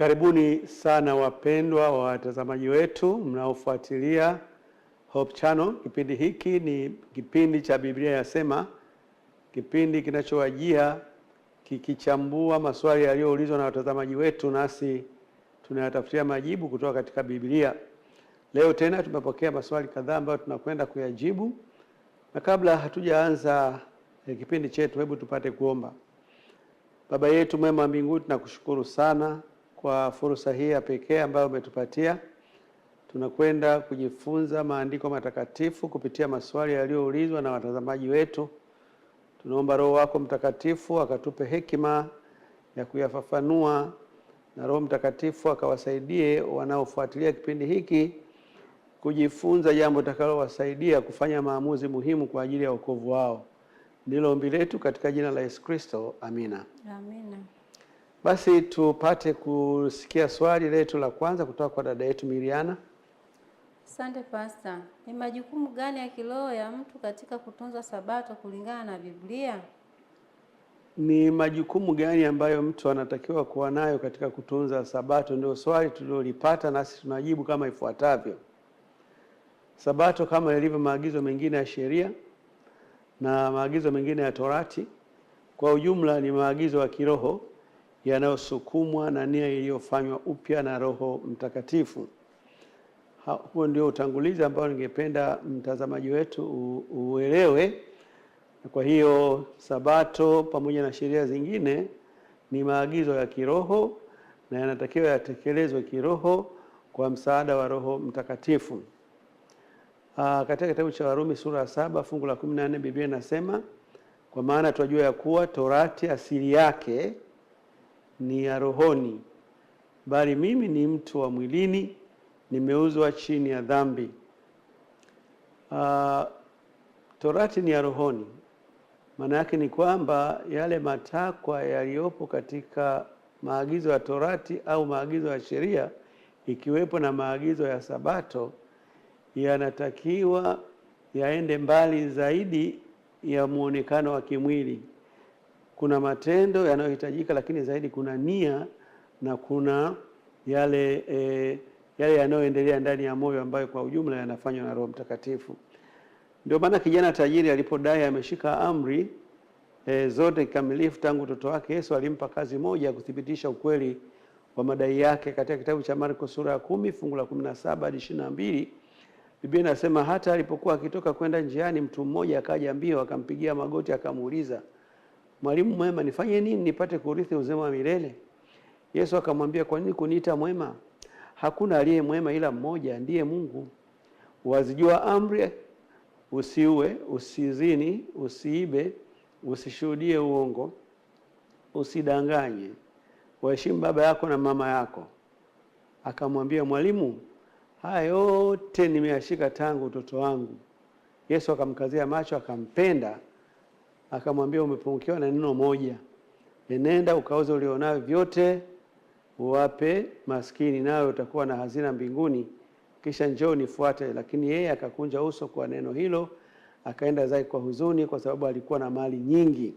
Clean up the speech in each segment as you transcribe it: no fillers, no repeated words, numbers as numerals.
Karibuni sana wapendwa wa watazamaji wetu mnaofuatilia Hope Channel. Kipindi hiki ni kipindi cha Biblia Yasema, kipindi kinachowajia kikichambua maswali yaliyoulizwa na watazamaji wetu, nasi tunayatafutia majibu kutoka katika Biblia. Leo tena tumepokea maswali kadhaa ambayo tunakwenda kuyajibu. Na kabla hatujaanza kipindi chetu, hebu tupate kuomba. Baba yetu mwema mbinguni, tunakushukuru sana kwa fursa hii ya pekee ambayo umetupatia. Tunakwenda kujifunza maandiko matakatifu kupitia maswali yaliyoulizwa na watazamaji wetu. Tunaomba Roho wako Mtakatifu akatupe hekima ya kuyafafanua, na Roho Mtakatifu akawasaidie wanaofuatilia kipindi hiki kujifunza jambo litakalowasaidia kufanya maamuzi muhimu kwa ajili ya wokovu wao. Ndilo ombi letu katika jina la Yesu Kristo. Amina. Amina. Basi tupate kusikia swali letu la kwanza kutoka kwa dada yetu Miriana. Asante Pastor. Ni majukumu gani ya kiroho ya mtu katika kutunza Sabato kulingana na Biblia? Ni majukumu gani ambayo mtu anatakiwa kuwa nayo katika kutunza Sabato? Ndio swali tulilolipata, nasi tunajibu kama ifuatavyo. Sabato kama ilivyo maagizo mengine ya sheria na maagizo mengine ya Torati, kwa ujumla ni maagizo ya kiroho yanayosukumwa na nia iliyofanywa upya na Roho Mtakatifu. Huo ndio utangulizi ambao ningependa mtazamaji wetu uelewe. Kwa hiyo Sabato pamoja na sheria zingine ni maagizo ya kiroho na yanatakiwa yatekelezwe kiroho kwa msaada wa Roho Mtakatifu. Katika kitabu cha Warumi sura ya 7 fungu la 14 Biblia inasema, kwa maana tunajua ya kuwa Torati asili yake ni ya rohoni, bali mimi ni mtu wa mwilini, nimeuzwa chini ya dhambi. Torati ni ya rohoni. Maana yake ni kwamba yale matakwa yaliyopo katika maagizo ya Torati au maagizo ya sheria, ikiwepo na maagizo ya Sabato, yanatakiwa yaende mbali zaidi ya muonekano wa kimwili. Kuna matendo yanayohitajika, lakini zaidi kuna nia na kuna yale yanayoendelea ndani ya moyo ambayo kwa ujumla yanafanywa na Roho Mtakatifu. Ndio maana kijana tajiri alipodai ameshika amri zote kikamilifu tangu utoto wake, Yesu alimpa kazi moja ya kuthibitisha ukweli wa madai yake. Katika kitabu cha Marko sura ya 10 fungu la 17 hadi 22 Biblia inasema, hata alipokuwa akitoka kwenda njiani, mtu mmoja akaja mbio akampigia magoti akamuuliza, Mwalimu mwema, nifanye nini nipate kurithi uzima wa milele? Yesu akamwambia, kwa nini kuniita mwema? Hakuna aliye mwema ila mmoja, ndiye Mungu. Wazijua amri: usiue, usizini, usiibe, usishuhudie uongo, usidanganye, waheshimu baba yako na mama yako. Akamwambia, Mwalimu, haya yote nimeyashika tangu utoto wangu. Yesu akamkazia macho akampenda, akamwambia, umepungukiwa na neno moja. Enenda ukauze ulionayo vyote uwape maskini, nawe utakuwa na hazina mbinguni, kisha njoo nifuate. Lakini yeye akakunja uso kwa neno hilo, akaenda zake kwa huzuni, kwa sababu alikuwa na mali nyingi.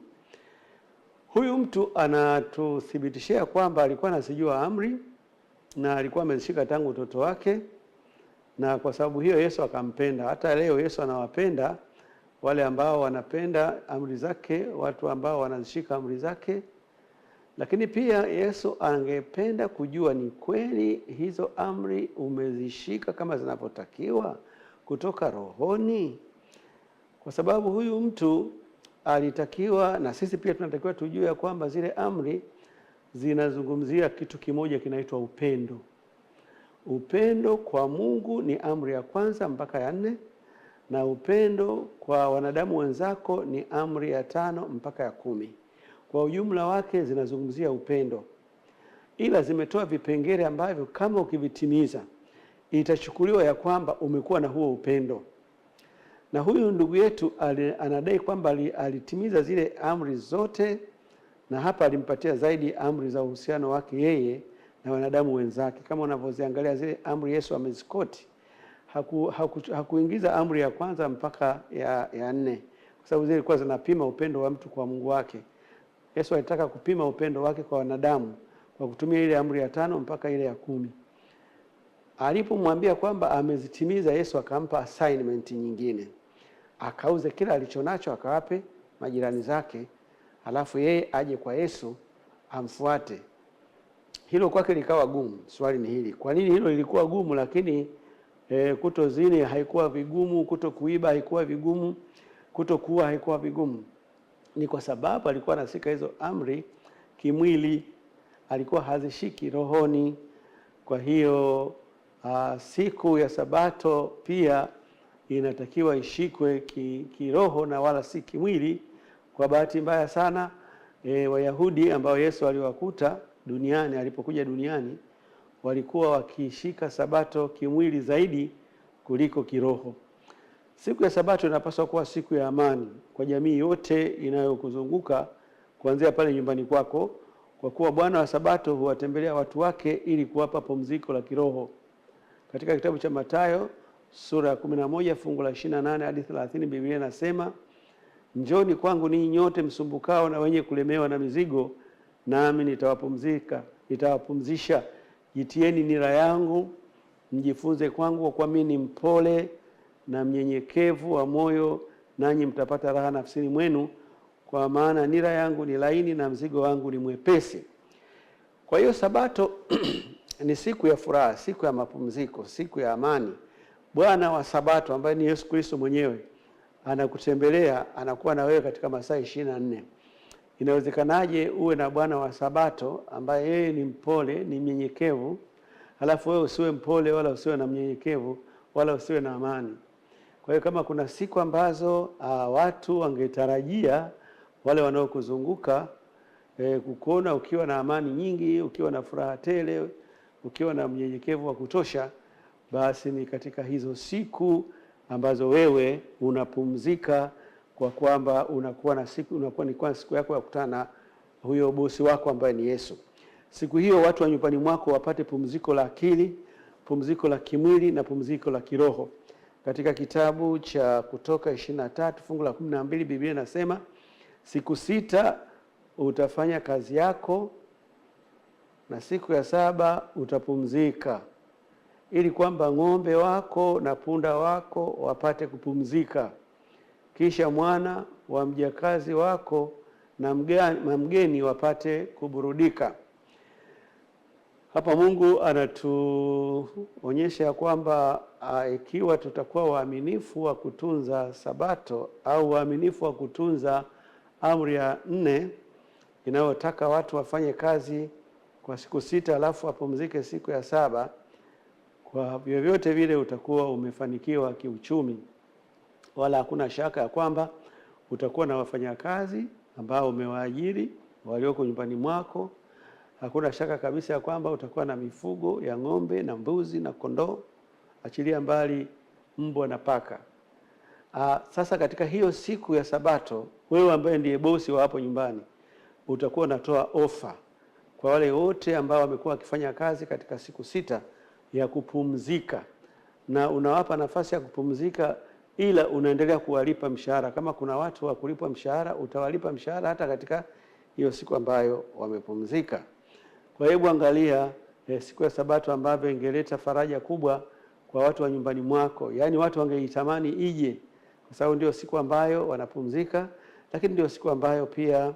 Huyu mtu anatuthibitishia kwamba alikuwa anasijua amri na alikuwa amezishika tangu utoto wake, na kwa sababu hiyo Yesu akampenda. Hata leo Yesu anawapenda wale ambao wanapenda amri zake, watu ambao wanazishika amri zake. Lakini pia Yesu angependa kujua ni kweli hizo amri umezishika kama zinavyotakiwa kutoka rohoni, kwa sababu huyu mtu alitakiwa, na sisi pia tunatakiwa tujue ya kwamba zile amri zinazungumzia kitu kimoja kinaitwa upendo. Upendo kwa Mungu ni amri ya kwanza mpaka ya 4, na upendo kwa wanadamu wenzako ni amri ya 5 mpaka ya 10. Kwa ujumla wake zinazungumzia upendo, ila zimetoa vipengele ambavyo kama ukivitimiza itachukuliwa ya kwamba umekuwa na huo upendo. Na huyu ndugu yetu anadai kwamba alitimiza zile amri zote, na hapa alimpatia zaidi amri za uhusiano wake yeye na wanadamu wenzake. Kama unavyoziangalia zile amri Yesu amezikoti, hakuingiza amri ya kwanza mpaka ya 4, kwa sababu zile zilikuwa zinapima upendo wa mtu kwa Mungu wake. Yesu alitaka kupima upendo wake kwa wanadamu kwa kutumia ile amri ya 5 mpaka ile ya 10. Alipomwambia kwamba amezitimiza, Yesu akampa assignment nyingine, akauze kila alichonacho akawape majirani zake, alafu yeye aje kwa Yesu amfuate. Hilo kwake likawa gumu. Swali ni hili, kwa nini hilo lilikuwa gumu? Lakini kutozini haikuwa vigumu, kutokuiba haikuwa vigumu, kutokuwa haikuwa vigumu. Ni kwa sababu alikuwa anashika hizo amri kimwili, alikuwa hazishiki rohoni. Kwa hiyo siku ya Sabato pia inatakiwa ishikwe kiroho na wala si kimwili. Kwa bahati mbaya sana Wayahudi ambao Yesu aliwakuta duniani, alipokuja duniani, walikuwa wakishika Sabato kimwili zaidi kuliko kiroho. Siku ya Sabato inapaswa kuwa siku ya amani kwa jamii yote inayokuzunguka, kuanzia pale nyumbani kwako, kwa kuwa Bwana wa Sabato huwatembelea watu wake ili kuwapa pumziko la kiroho. Katika kitabu cha Mathayo sura ya 11 fungu la 28 hadi 30, Biblia inasema, njoni kwangu ninyi nyote msumbukao na wenye kulemewa na mizigo, nami nitawapumzisha. Jitieni nira yangu, mjifunze kwangu, kwa kuwa mimi ni mpole na mnyenyekevu wa moyo, nanyi mtapata raha nafsini mwenu, kwa maana nira yangu ni laini na mzigo wangu ni mwepesi. Kwa hiyo Sabato ni siku ya furaha, siku ya mapumziko, siku ya amani. Bwana wa Sabato ambaye ni Yesu Kristo mwenyewe anakutembelea, anakuwa na wewe katika masaa 24. Inawezekanaje uwe na Bwana wa Sabato ambaye yeye ni mpole, ni mnyenyekevu, halafu wewe usiwe mpole wala usiwe na mnyenyekevu wala usiwe na amani? Kwa hiyo kama kuna siku ambazo watu wangetarajia wale wanaokuzunguka kukuona ukiwa na amani nyingi, ukiwa na furaha tele, ukiwa na mnyenyekevu wa kutosha, basi ni katika hizo siku ambazo wewe unapumzika, kwa kwamba unakuwa ni siku yako ya kukutana na huyo bosi wako ambaye ni Yesu. Siku hiyo watu wa nyumbani mwako wapate pumziko la akili, pumziko la kimwili na pumziko la kiroho. Katika kitabu cha Kutoka 23 fungu la 12, Biblia inasema, siku 6 utafanya kazi yako na siku ya 7 utapumzika, ili kwamba ng'ombe wako na punda wako wapate kupumzika, kisha mwana wa mjakazi wako na mgeni wapate kuburudika. Hapa Mungu anatuonyesha kwamba ikiwa tutakuwa waaminifu wa kutunza Sabato au waaminifu wa kutunza amri ya 4 inayotaka watu wafanye kazi kwa siku 6 alafu wapumzike siku ya 7, kwa vyovyote vile utakuwa umefanikiwa kiuchumi. Wala hakuna shaka ya kwamba utakuwa na wafanyakazi ambao umewaajiri walioko nyumbani mwako. Hakuna shaka kabisa ya kwamba utakuwa na mifugo ya ng'ombe na mbuzi na kondoo, achilia mbali mbwa na paka. Sasa katika hiyo siku ya Sabato, wewe ambaye ndiye bosi wa hapo nyumbani, utakuwa unatoa ofa kwa wale wote ambao wamekuwa wakifanya kazi katika siku 6 ya kupumzika, na unawapa nafasi ya kupumzika, ila unaendelea kuwalipa mshahara. Kama kuna watu wa kulipwa mshahara, utawalipa mshahara hata katika hiyo siku ambayo wamepumzika. Kwa hiyo angalia siku ya Sabato ambavyo ingeleta faraja kubwa kwa watu wa nyumbani mwako. Yaani watu wangeitamani ije, kwa sababu ndio siku ambayo wanapumzika, lakini ndio siku ambayo pia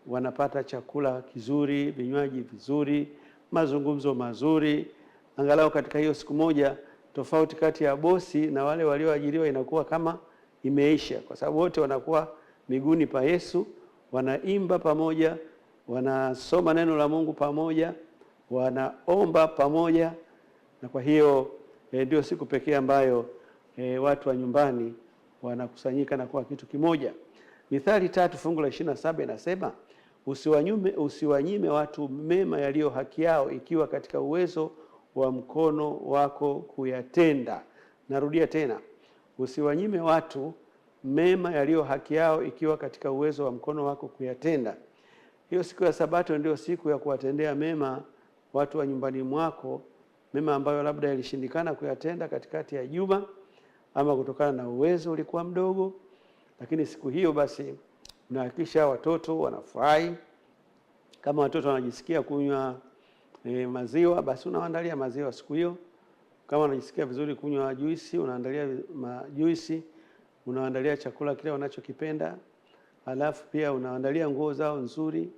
wanapata chakula kizuri, vinywaji vizuri, mazungumzo mazuri. Angalau katika hiyo siku moja, tofauti kati ya bosi na wale walioajiriwa inakuwa kama imeisha, kwa sababu wote wanakuwa miguuni pa Yesu, wanaimba pamoja, wanasoma neno la Mungu pamoja, wanaomba pamoja. Na kwa hiyo ndio siku pekee ambayo watu wa nyumbani wanakusanyika na kuwa kitu kimoja. Mithali 3 fungu la 27 inasema, usiwanyime watu mema yaliyo haki yao, ikiwa katika uwezo wa mkono wako kuyatenda. Narudia tena, usiwanyime watu mema yaliyo haki yao, ikiwa katika uwezo wa mkono wako kuyatenda. Hiyo siku ya Sabato ndio siku ya kuwatendea mema watu wa nyumbani mwako, mema ambayo labda yalishindikana kuyatenda katikati ya juma, ama kutokana na uwezo ulikuwa mdogo. Lakini siku hiyo basi unahakikisha watoto wanafurahi. Kama watoto wanajisikia kunywa maziwa, basi unaandalia maziwa siku hiyo. Kama unajisikia vizuri kunywa juisi, unaandalia juisi, unaandalia chakula kile wanachokipenda. Alafu pia unaandalia nguo zao nzuri.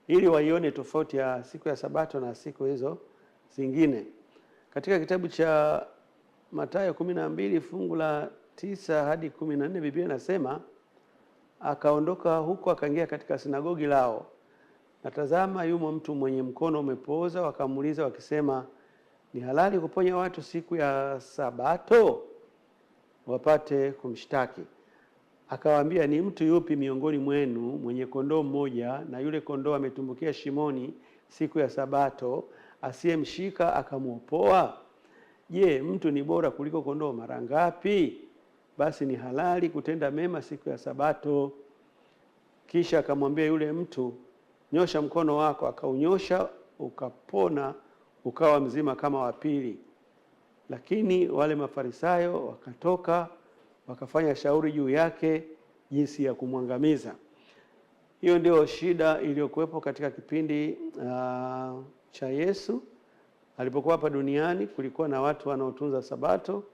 Ili waione tofauti ya siku ya Sabato na siku hizo zingine. Katika kitabu cha Mathayo 12 fungu la 9 hadi 14, Biblia inasema akaondoka huko akaingia katika sinagogi lao. Na tazama, yumo mtu mwenye mkono umepooza, wakamuuliza wakisema, ni halali kuponya watu siku ya Sabato? Wapate kumshtaki. Akawaambia, ni mtu yupi miongoni mwenu mwenye kondoo mmoja, na yule kondoo ametumbukia shimoni siku ya Sabato, asiyemshika akamwopoa? Je, mtu ni bora kuliko kondoo mara ngapi? Basi ni halali kutenda mema siku ya Sabato. Kisha akamwambia yule mtu, nyosha mkono wako. Akaunyosha, ukapona, ukawa mzima kama wa pili. Lakini wale Mafarisayo wakatoka, wakafanya shauri juu yake jinsi ya kumwangamiza. Hiyo ndio shida iliyokuwepo katika kipindi cha Yesu alipokuwa hapa duniani. Kulikuwa na watu wanaotunza Sabato,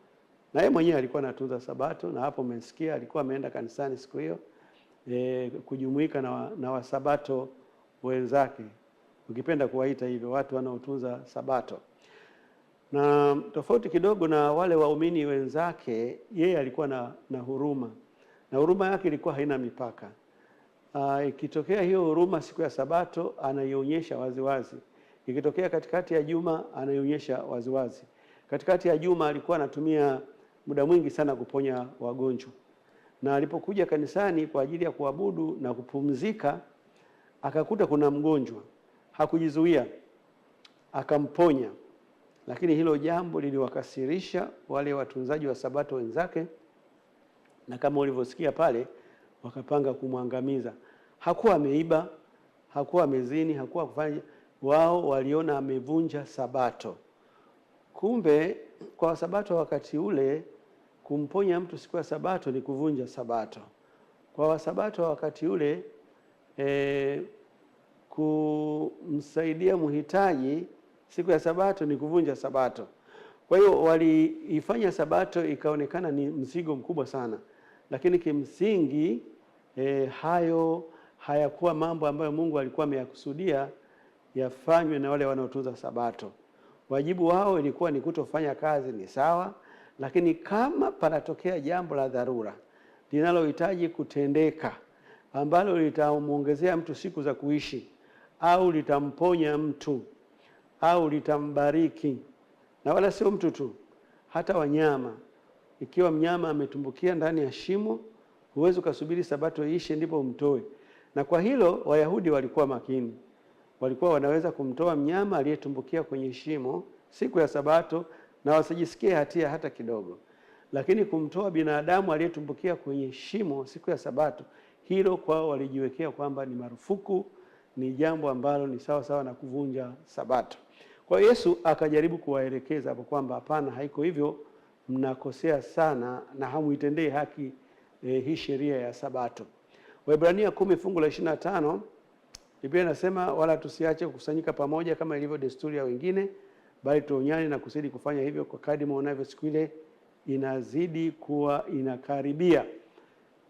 na yeye mwenyewe alikuwa anatunza Sabato, na hapo mmesikia alikuwa ameenda kanisani siku hiyo kujumuika na Wasabato wenzake, ukipenda kuwaita hivyo, watu wanaotunza Sabato. Na tofauti kidogo na wale waumini wenzake, yeye alikuwa na huruma, na huruma yake ilikuwa haina mipaka. Ikitokea hiyo huruma siku ya Sabato, anaionyesha waziwazi. Ikitokea katikati ya juma, anaionyesha waziwazi. Katikati ya juma alikuwa anatumia muda mwingi sana kuponya wagonjwa, na alipokuja kanisani kwa ajili ya kuabudu na kupumzika, akakuta kuna mgonjwa, hakujizuia, akamponya. Lakini hilo jambo liliwakasirisha wale watunzaji wa Sabato wenzake, na kama ulivyosikia pale, wakapanga kumwangamiza. Hakuwa ameiba, hakuwa amezini, hakuwa kufanya, wao waliona amevunja Sabato. Kumbe kwa Sabato wakati ule, kumponya mtu siku ya Sabato ni kuvunja Sabato. Kwa Wasabato wakati ule, kumsaidia mhitaji siku ya Sabato ni kuvunja Sabato. Kwa hiyo waliifanya Sabato ikaonekana ni mzigo mkubwa sana, lakini kimsingi hayo hayakuwa mambo ambayo Mungu alikuwa ameyakusudia yafanywe na wale wanaotunza Sabato. Wajibu wao ilikuwa ni kutofanya kazi, ni sawa, lakini kama panatokea jambo la dharura linalohitaji kutendeka, ambalo litamuongezea mtu siku za kuishi, au litamponya mtu, au litambariki, na wala sio mtu tu, hata wanyama. Ikiwa mnyama ametumbukia ndani ya shimo, huwezi ukasubiri Sabato iishe ndipo umtoe. Na kwa hilo Wayahudi walikuwa makini. Walikuwa wanaweza kumtoa mnyama aliyetumbukia kwenye shimo siku ya Sabato na wasijisikie hatia hata kidogo. Lakini kumtoa binadamu aliyetumbukia kwenye shimo siku ya Sabato, hilo kwao walijiwekea kwamba ni marufuku, ni jambo ambalo ni sawa sawa na kuvunja Sabato. Kwa Yesu akajaribu kuwaelekeza hapo kwamba hapana, haiko hivyo, mnakosea sana na hamuitendei haki hii sheria ya Sabato. Waebrania 10 fungu la 25, Biblia inasema, wala tusiache kukusanyika pamoja kama ilivyo desturi ya wengine, bali tuonyane na kuzidi kufanya hivyo kwa kadri mnaonavyo siku ile inazidi kuwa inakaribia.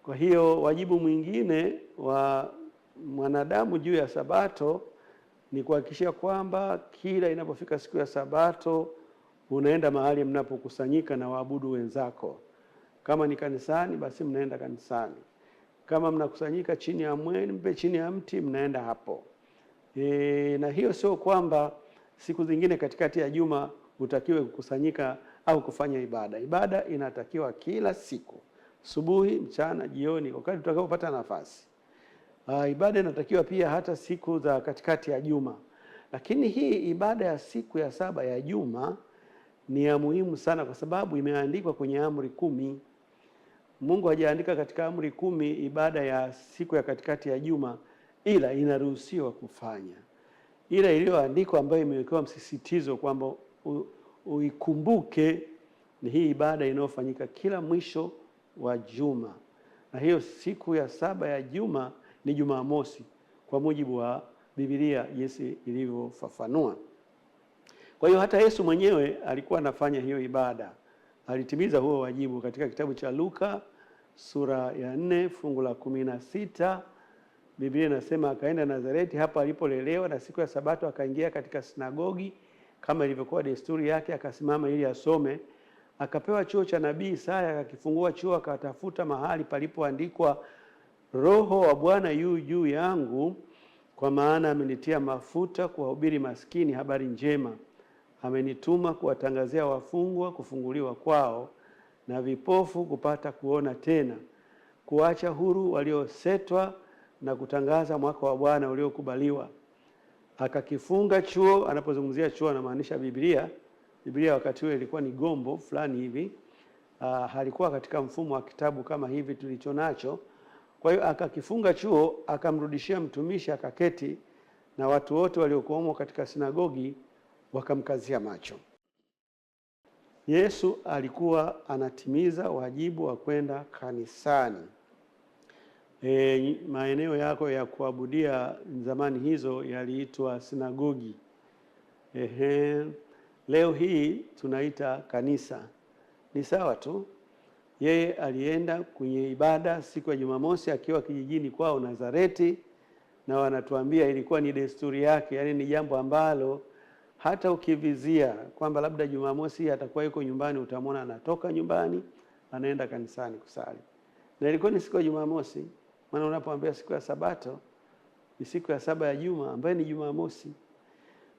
Kwa hiyo wajibu mwingine wa mwanadamu juu ya Sabato ni kuhakikisha kwamba kila inapofika siku ya Sabato unaenda mahali mnapokusanyika na waabudu wenzako. Kama ni kanisani, basi mnaenda kanisani. Kama mnakusanyika chini ya mwembe, chini ya mti, mnaenda hapo. Na hiyo sio kwamba siku zingine katikati ya juma utakiwe kukusanyika au kufanya ibada. Ibada inatakiwa kila siku, subuhi, mchana, jioni, wakati utakapopata nafasi. Ibada inatakiwa pia hata siku za katikati ya juma. Lakini hii ibada ya siku ya 7 ya juma ni ya muhimu sana, kwa sababu imeandikwa kwenye amri 10. Mungu hajaandika katika amri 10 ibada ya siku ya katikati ya juma, ila inaruhusiwa kufanya. Ila iliyoandikwa ambayo imewekewa msisitizo kwamba uikumbuke ni hii ibada inayofanyika kila mwisho wa juma. Na hiyo siku ya 7 ya juma ni Jumamosi kwa mujibu wa Biblia jinsi ilivyofafanua. Kwa hiyo hata Yesu mwenyewe alikuwa anafanya hiyo ibada, alitimiza huo wajibu. Katika kitabu cha Luka sura ya 4 fungu la 16, Biblia inasema akaenda Nazareti hapo alipolelewa, na siku ya Sabato akaingia katika sinagogi kama ilivyokuwa desturi yake, akasimama ili asome. Akapewa chuo cha nabii Isaya, akakifungua chuo, akatafuta mahali palipoandikwa, Roho wa Bwana yu juu yangu, kwa maana amenitia mafuta kuwahubiri maskini habari njema. Amenituma kuwatangazia wafungwa kufunguliwa kwao, na vipofu kupata kuona tena, kuacha huru waliosetwa, na kutangaza mwaka wa Bwana uliokubaliwa. Akakifunga chuo. Anapozungumzia chuo anamaanisha Biblia. Biblia wakati huo ilikuwa ni gombo fulani hivi, halikuwa katika mfumo wa kitabu kama hivi tulicho nacho. Kwa hiyo akakifunga chuo, akamrudishia mtumishi, akaketi, na watu wote waliokuwamo katika sinagogi wakamkazia macho. Yesu alikuwa anatimiza wajibu wa kwenda kanisani. Maeneo yako ya kuabudia zamani hizo yaliitwa sinagogi. Leo hii tunaita kanisa. Ni sawa tu. Yeye alienda kwenye ibada siku ya Jumamosi akiwa kijijini kwao Nazareti, na wanatuambia ilikuwa ni desturi yake, yani ni jambo ambalo hata ukivizia kwamba labda Jumamosi atakuwa yuko nyumbani, utamwona anatoka nyumbani anaenda kanisani kusali. Na ilikuwa ni siku ya Jumamosi, maana unapoambia siku ya Sabato ni siku ya 7 ya juma ambayo ni Jumamosi.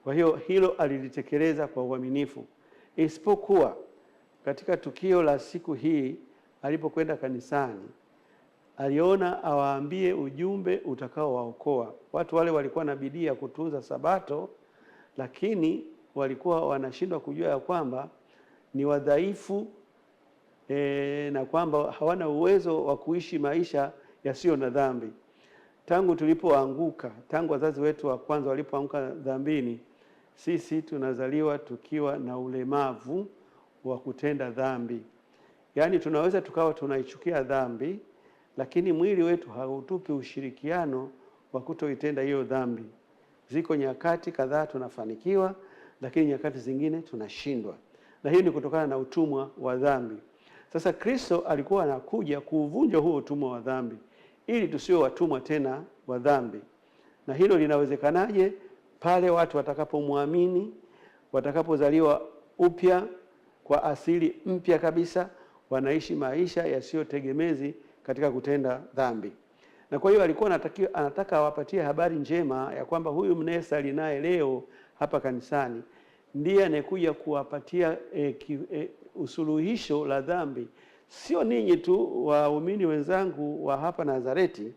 Kwa hiyo hilo alilitekeleza kwa uaminifu. Isipokuwa katika tukio la siku hii alipokwenda kanisani, aliona awaambie ujumbe utakao waokoa. Watu wale walikuwa na bidii ya kutunza Sabato, lakini walikuwa wanashindwa kujua ya kwamba ni wadhaifu na kwamba hawana uwezo wa kuishi maisha yasiyo na dhambi. Tangu tulipoanguka, tangu wazazi wetu wa kwanza walipoanguka dhambini, sisi tunazaliwa tukiwa na ulemavu wa kutenda dhambi. Yaani tunaweza tukawa tunaichukia dhambi, lakini mwili wetu hautupi ushirikiano wa kutoitenda hiyo dhambi. Ziko nyakati kadhaa tunafanikiwa, lakini nyakati zingine tunashindwa. Na hiyo ni kutokana na utumwa wa dhambi. Sasa Kristo alikuwa anakuja kuuvunja huo utumwa wa dhambi, ili tusiwe watumwa tena wa dhambi. Na hilo linawezekanaje? Pale watu watakapomwamini, watakapozaliwa upya kwa asili mpya kabisa, wanaishi maisha yasiyotegemezi katika kutenda dhambi. Na kwa hiyo alikuwa anataka awapatie habari njema ya kwamba huyu mnayesali naye leo hapa kanisani ndiye anayekuja kuwapatia usuluhisho la dhambi. Sio ninyi tu waumini wenzangu wa hapa Nazareti,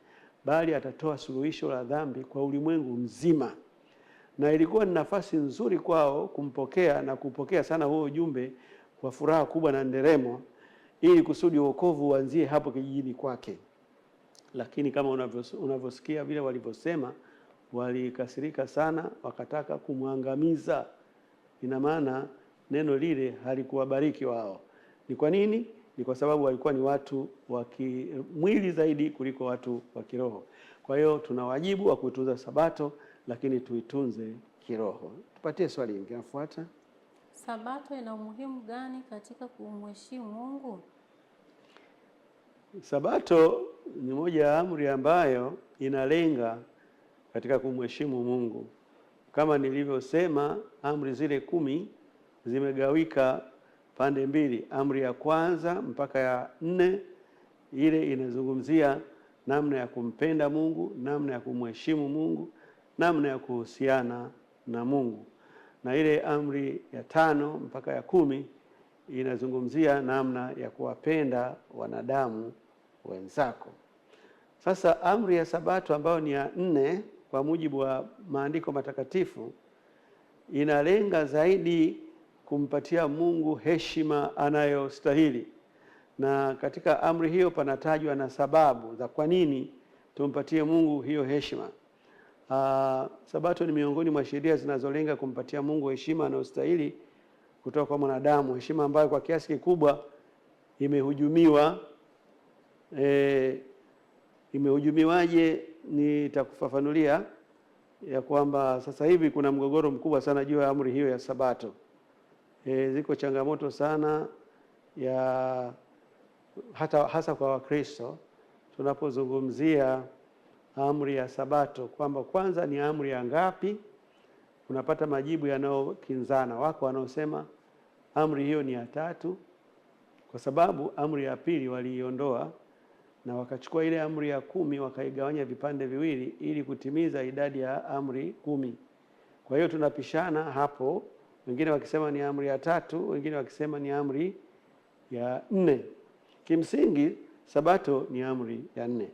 bali atatoa suluhisho la dhambi kwa ulimwengu mzima. Na ilikuwa ni nafasi nzuri kwao kumpokea na kupokea sana huo ujumbe kwa furaha kubwa na nderemo, ili kusudi wokovu uanzie hapo kijijini kwake. Lakini kama unavyosikia vile walivyosema, walikasirika sana, wakataka kumwangamiza. Ina maana neno lile halikuwabariki wao. Ni kwa nini? Ni kwa sababu walikuwa ni watu wa kimwili zaidi kuliko watu wa kiroho. Kwa hiyo tuna wajibu wa kuitunza Sabato, lakini tuitunze kiroho. Tupatie swali linalofuata. Sabato ina umuhimu gani katika kumheshimu Mungu? Sabato ni moja ya amri ambayo inalenga katika kumheshimu Mungu. Kama nilivyosema, amri zile 10 zimegawika pande mbili. Amri ya kwanza mpaka ya 4 ile inazungumzia namna ya kumpenda Mungu, namna ya kumheshimu Mungu, namna ya kuhusiana na Mungu. Na ile amri ya 5 mpaka ya 10 inazungumzia namna ya kuwapenda wanadamu wenzako. Sasa amri ya Sabato ambayo ni ya 4 kwa mujibu wa maandiko matakatifu inalenga zaidi kumpatia Mungu heshima anayostahili. Na katika amri hiyo panatajwa na sababu za kwa nini tumpatie Mungu hiyo heshima. Sabato ni miongoni mwa sheria zinazolenga kumpatia Mungu heshima anayostahili kutoka kwa mwanadamu, heshima ambayo kwa kiasi kikubwa imehujumiwa. Imehujumiwaje? Nitakufafanulia. ya kwamba sasa hivi kuna mgogoro mkubwa sana juu ya amri hiyo ya Sabato. Ziko changamoto sana ya hasa kwa Wakristo tunapozungumzia amri ya Sabato, kwamba kwanza ni amri ya ngapi. Unapata majibu yanayokinzana. Wako wanaosema amri hiyo ni ya 3, kwa sababu amri ya pili waliiondoa na wakachukua ile amri ya 10 wakaigawanya vipande viwili ili kutimiza idadi ya amri 10. Kwa hiyo tunapishana hapo, wengine wakisema ni amri ya 3, wengine wakisema ni amri ya 4. Kimsingi Sabato ni amri ya 4.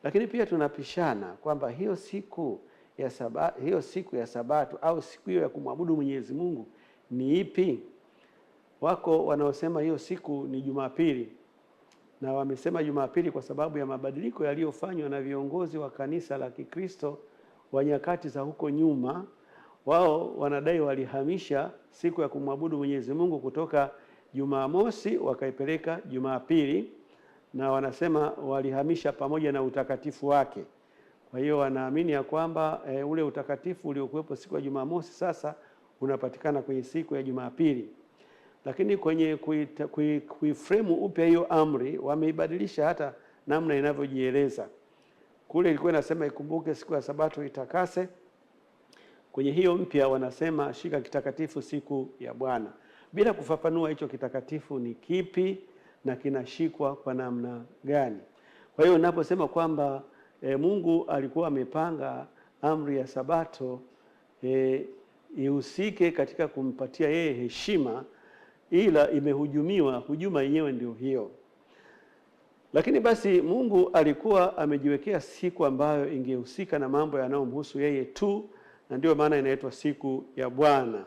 Lakini pia tunapishana kwamba hiyo siku ya Sabato au siku hiyo ya kumwabudu Mwenyezi Mungu ni ipi? Wako wanaosema hiyo siku ni Jumapili, na wamesema Jumapili kwa sababu ya mabadiliko yaliyofanywa na viongozi wa kanisa la Kikristo wa nyakati za huko nyuma. Wao wanadai walihamisha siku ya kumwabudu Mwenyezi Mungu kutoka Jumamosi wakaipeleka Jumapili, na wanasema walihamisha pamoja na utakatifu wake. Kwa hiyo wanaamini ya kwamba ule utakatifu uliokuwepo siku ya Jumamosi sasa unapatikana kwenye siku ya Jumapili. Lakini kwenye kuiframe upya hiyo amri wameibadilisha hata namna inavyojieleza. Kule ilikuwa inasema ikumbuke siku ya Sabato itakase. Kwenye hiyo mpya wanasema shika kitakatifu siku ya Bwana, bila kufafanua hicho kitakatifu ni kipi na kinashikwa kwa namna gani. Kwa hiyo ninaposema kwamba Mungu alikuwa amepanga amri ya Sabato ihusike katika kumpatia yeye heshima, ila imehujumiwa, hujuma yenyewe ndio hiyo. Lakini basi Mungu alikuwa amejiwekea siku ambayo ingehusika na mambo yanayomhusu yeye tu, na ndio maana inaitwa siku ya Bwana.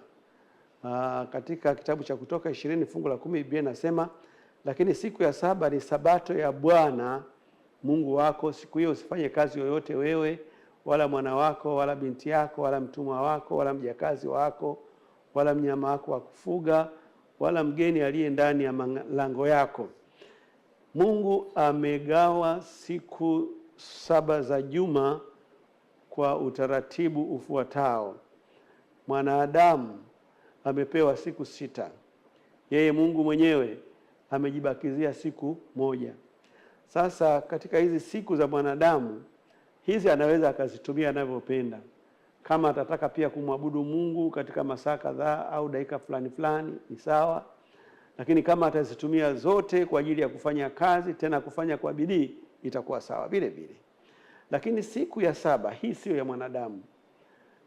Katika kitabu cha Kutoka 20 fungu la 10 Biblia inasema, lakini siku ya 7 ni Sabato ya Bwana Mungu wako. Siku hiyo usifanye kazi yoyote wewe, wala mwana wako, wala binti yako, wala mtumwa wako, wala mjakazi wako, wala mnyama wako wa kufuga, wala mgeni aliye ndani ya malango yako. Mungu amegawa siku 7 za juma kwa utaratibu ufuatao. Mwanadamu amepewa siku 6. Yeye Mungu mwenyewe amejibakizia siku 1. Sasa katika hizi siku za mwanadamu, hizi anaweza akazitumia anavyopenda. Kama atataka pia kumwabudu Mungu katika masaa kadhaa au dakika fulani fulani ni sawa. Lakini kama atazitumia zote kwa ajili ya kufanya kazi, tena kufanya kwa bidii, itakuwa sawa vile vile. Lakini siku ya 7 hii sio ya mwanadamu.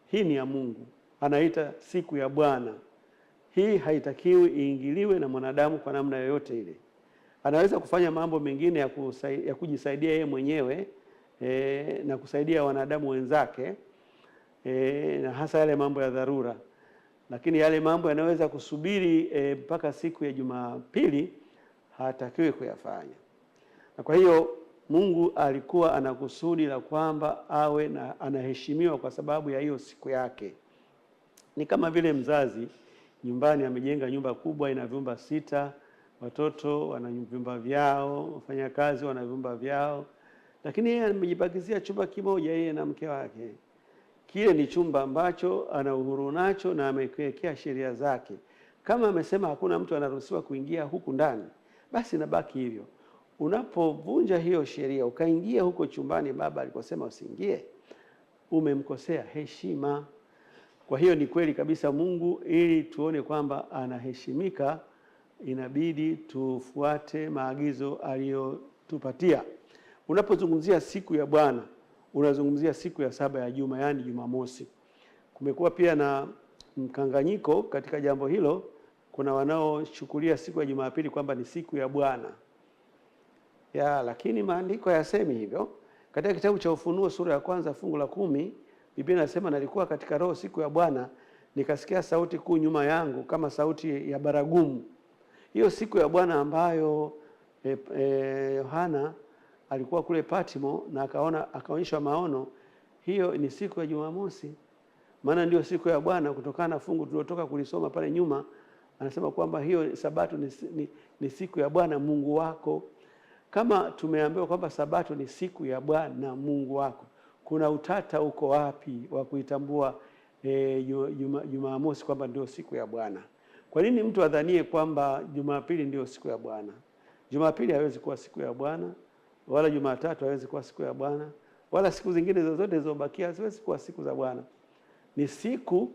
Hii ni ya Mungu. Anaita siku ya Bwana. Hii haitakiwi iingiliwe na mwanadamu kwa namna yoyote ile. Anaweza kufanya mambo mengine ya kujisaidia yeye mwenyewe na kusaidia wanadamu wenzake, na hasa yale mambo ya dharura. Lakini yale mambo yanaweza kusubiri mpaka siku ya Jumapili hatakiwi kuyafanya. Na kwa hiyo Mungu alikuwa anakusudi la kwamba awe na anaheshimiwa kwa sababu ya hiyo siku yake. Ni kama vile mzazi nyumbani amejenga nyumba kubwa ina vyumba 6, watoto wana vyumba vyao, wafanyakazi wana vyumba vyao, lakini yeye amejibakizia chumba kimoja yeye na mke wake. Kile ni chumba ambacho ana uhuru nacho na amekiwekea sheria zake. Kama amesema hakuna mtu anaruhusiwa kuingia huku ndani, basi nabaki hivyo. Unapovunja hiyo sheria ukaingia huko chumbani baba alikosema usiingie, umemkosea heshima. Kwa hiyo ni kweli kabisa Mungu, ili tuone kwamba anaheshimika, inabidi tufuate maagizo aliyotupatia. Unapozungumzia siku ya Bwana, unazungumzia siku ya 7 ya juma, yani Jumamosi. Kumekuwa pia na mkanganyiko katika jambo hilo. Kuna wanaochukulia siku ya Jumapili kwamba ni siku ya Bwana. Lakini maandiko yasemi hivyo. Katika kitabu cha Ufunuo sura ya 1 fungu la 10, Biblia inasema, nalikuwa katika roho siku ya Bwana, nikasikia sauti kuu nyuma yangu kama sauti ya baragumu. Hiyo siku ya Bwana ambayo Yohana alikuwa kule Patmo na akaonyeshwa maono, hiyo ni siku ya Jumamosi. Maana ndio siku ya Bwana kutokana na fungu tulilotoka kulisoma pale nyuma. Anasema kwamba hiyo Sabato ni siku ya Bwana Mungu wako. Kama tumeambiwa kwamba Sabato ni siku ya Bwana Mungu wako, kuna utata uko wapi wa kuitambua Jumamosi kwamba ndio siku ya Bwana. Kwa nini mtu adhanie kwamba Jumapili ndio siku ya Bwana? Jumapili haiwezi kuwa siku ya Bwana, wala Jumatatu haiwezi kuwa siku ya Bwana, wala siku zingine zozote zilizobakia haziwezi kuwa siku za Bwana. Ni siku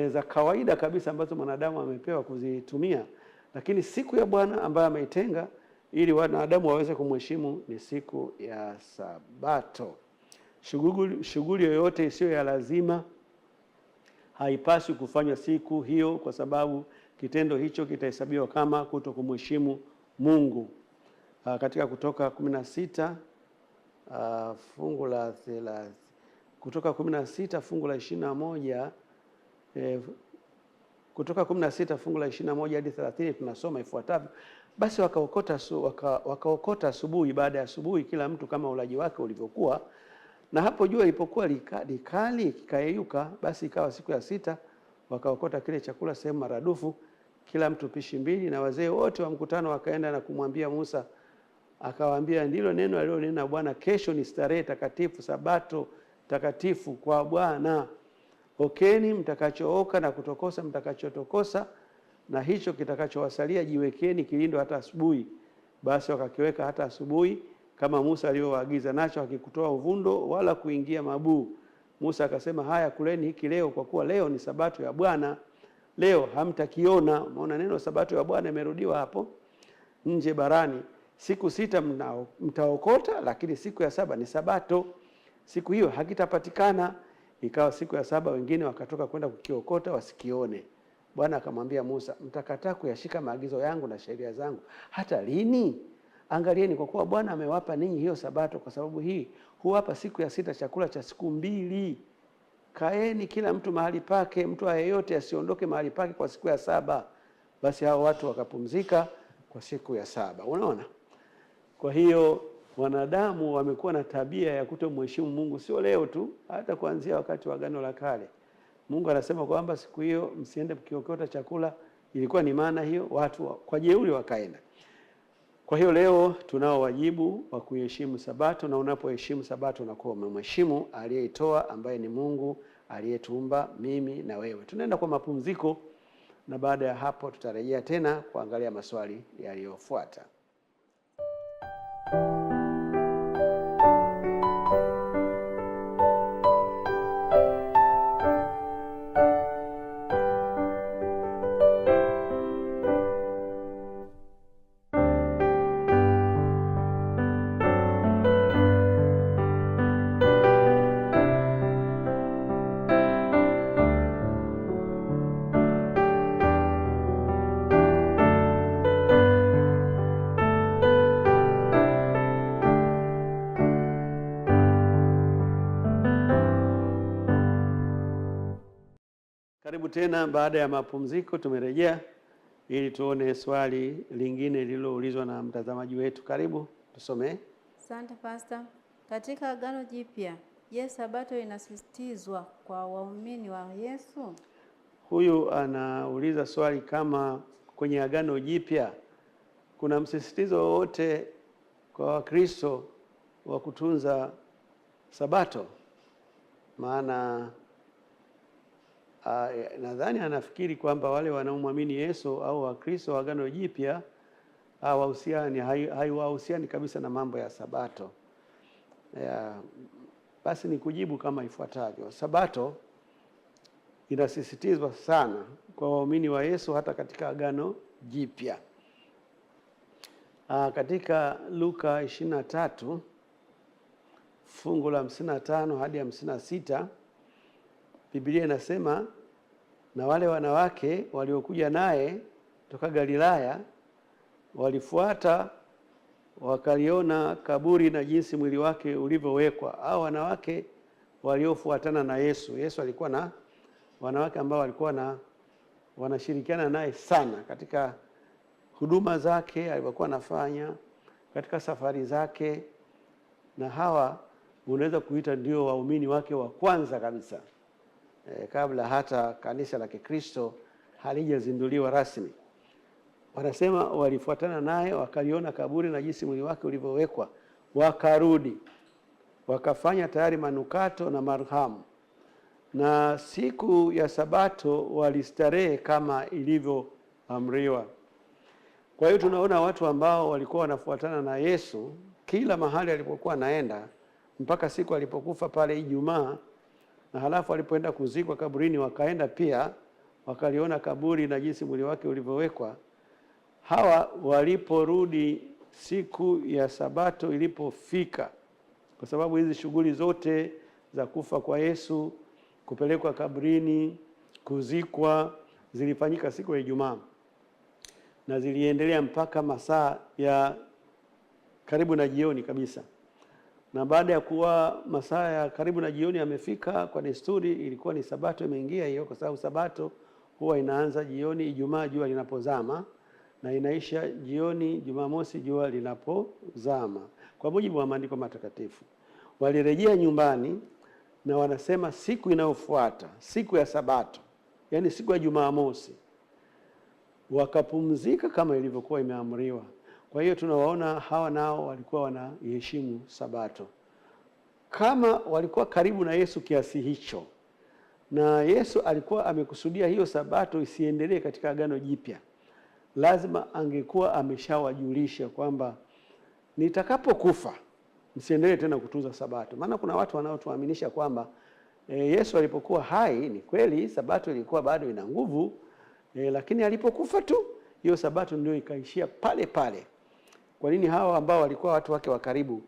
za kawaida kabisa ambazo mwanadamu amepewa kuzitumia, lakini siku ya Bwana ambayo ameitenga ili wanadamu waweze kumheshimu ni siku ya Sabato. Shughuli yoyote isiyo ya lazima haipaswi kufanywa siku hiyo, kwa sababu kitendo hicho kitahesabiwa kama kutokumheshimu Mungu. Katika Kutoka 16 fungu la 30, Kutoka 16 fungu la 21, Kutoka 16 fungu la 21 hadi 30 tunasoma ifuatavyo: basi wakaokota asubuhi baada ya asubuhi, kila mtu kama ulaji wake ulivyokuwa, na hapo jua ilipokuwa likali kikayeyuka, basi ikawa siku ya 6 wakaokota kile chakula sehemu maradufu, kila mtu pishi 2. Na wazee wote wa mkutano wakaenda na kumwambia Musa, akawaambia, ndilo neno alilonena Bwana, kesho ni starehe takatifu, Sabato takatifu kwa Bwana. Okeni mtakachooka na kutokosa mtakachotokosa, na hicho kitakachowasalia jiwekeni kilindo hata asubuhi. Basi wakakiweka hata asubuhi kama Musa aliyoagiza, nacho hakikutoa uvundo wala kuingia mabuu. Musa akasema, haya, kuleni hiki leo, kwa kuwa leo ni Sabato ya Bwana, leo hamtakiona. Umeona neno Sabato ya Bwana imerudiwa hapo nje barani. Siku 6 mtaokota, lakini siku ya 7 ni Sabato, siku hiyo hakitapatikana. Ikawa siku ya 7 wengine wakatoka kwenda kukiokota wasikione. Bwana akamwambia Musa, mtakataa kuyashika maagizo yangu na sheria zangu hata lini? Angalieni, kwa kuwa Bwana amewapa ninyi hiyo Sabato, kwa sababu hii huwapa siku ya 6 chakula cha siku 2. Kaeni kila mtu mahali pake, mtu yeyote asiondoke mahali pake kwa siku ya 7. Basi hao watu wakapumzika kwa siku ya 7. Unaona? Kwa hiyo wanadamu wamekuwa na tabia ya kutomheshimu Mungu, sio leo tu, hata kuanzia wakati wa Agano la Kale. Mungu anasema kwamba siku hiyo msiende mkiokota chakula. Ilikuwa ni maana hiyo, watu kwa jeuri wakaenda. Kwa hiyo leo tunao wajibu wa kuheshimu Sabato, na unapoheshimu Sabato unakuwa umemheshimu aliyeitoa, ambaye ni Mungu aliyetuumba mimi na wewe. Tunaenda kwa mapumziko, na baada ya hapo tutarejea tena kuangalia maswali yaliyofuata. Karibu tena baada ya mapumziko, tumerejea ili tuone swali lingine lililoulizwa na mtazamaji wetu. Karibu, tusomee. Asante Pastor. Katika Agano Jipya, je, Sabato inasisitizwa kwa waumini wa Yesu? Huyu anauliza swali kama kwenye Agano Jipya kuna msisitizo wowote kwa Wakristo wa kutunza Sabato. Maana nadhani anafikiri kwamba wale wanaomwamini Yesu au Wakristo wa Agano Jipya haiwahusiani kabisa na mambo ya Sabato. Basi ni kujibu kama ifuatavyo. Sabato inasisitizwa sana kwa waumini wa Yesu hata katika Agano Jipya. Katika Luka 23 fungu la 55 hadi 56, Biblia inasema, na wale wanawake waliokuja naye toka Galilaya walifuata, wakaliona kaburi na jinsi mwili wake ulivyowekwa. Hao wanawake waliofuatana na Yesu. Yesu alikuwa na wanawake ambao walikuwa wanashirikiana naye sana katika huduma zake alizokuwa anafanya, katika safari zake, na hawa unaweza kuita ndio waumini wake wa kwanza kabisa, kabla hata kanisa la Kikristo halijazinduliwa rasmi. Wanasema walifuatana naye, wakaliona kaburi na jinsi mwili wake ulivyowekwa, wakarudi wakafanya tayari manukato na marhamu, na siku ya Sabato walistarehe kama ilivyoamriwa. Kwa hiyo tunaona watu ambao walikuwa wanafuatana na Yesu kila mahali alipokuwa anaenda, mpaka siku alipokufa pale Ijumaa, na halafu alipoenda kuzikwa kaburini wakaenda pia wakaliona kaburi na jinsi mwili wake ulivyowekwa. Hawa waliporudi siku ya Sabato ilipofika, kwa sababu hizi shughuli zote za kufa kwa Yesu, kupelekwa kaburini, kuzikwa, zilifanyika siku ya Ijumaa na ziliendelea mpaka masaa ya karibu na jioni kabisa. Na baada ya kuwa masaa ya karibu na jioni yamefika, kwa desturi ilikuwa ni Sabato imeingia hiyo, kwa sababu Sabato huwa inaanza jioni Ijumaa jua linapozama na inaisha jioni Jumamosi jua linapozama, kwa mujibu wa maandiko matakatifu. Walirejea nyumbani na wanasema siku inayofuata, siku ya Sabato, yani siku ya Jumamosi, wakapumzika kama ilivyokuwa imeamriwa. Kwa hiyo tunawaona hawa nao walikuwa wanaiheshimu Sabato. Kama walikuwa karibu na Yesu kiasi hicho, na Yesu alikuwa amekusudia hiyo Sabato isiendelee katika Agano Jipya, lazima angekuwa ameshawajulisha kwamba nitakapokufa msiendelee tena kutunza Sabato. Maana kuna watu wanaotuaminisha kwamba Yesu alipokuwa hai ni kweli Sabato ilikuwa bado ina nguvu, lakini alipokufa tu hiyo Sabato ndio ikaishia pale pale. Kwa nini hawa ambao walikuwa watu wake wa karibu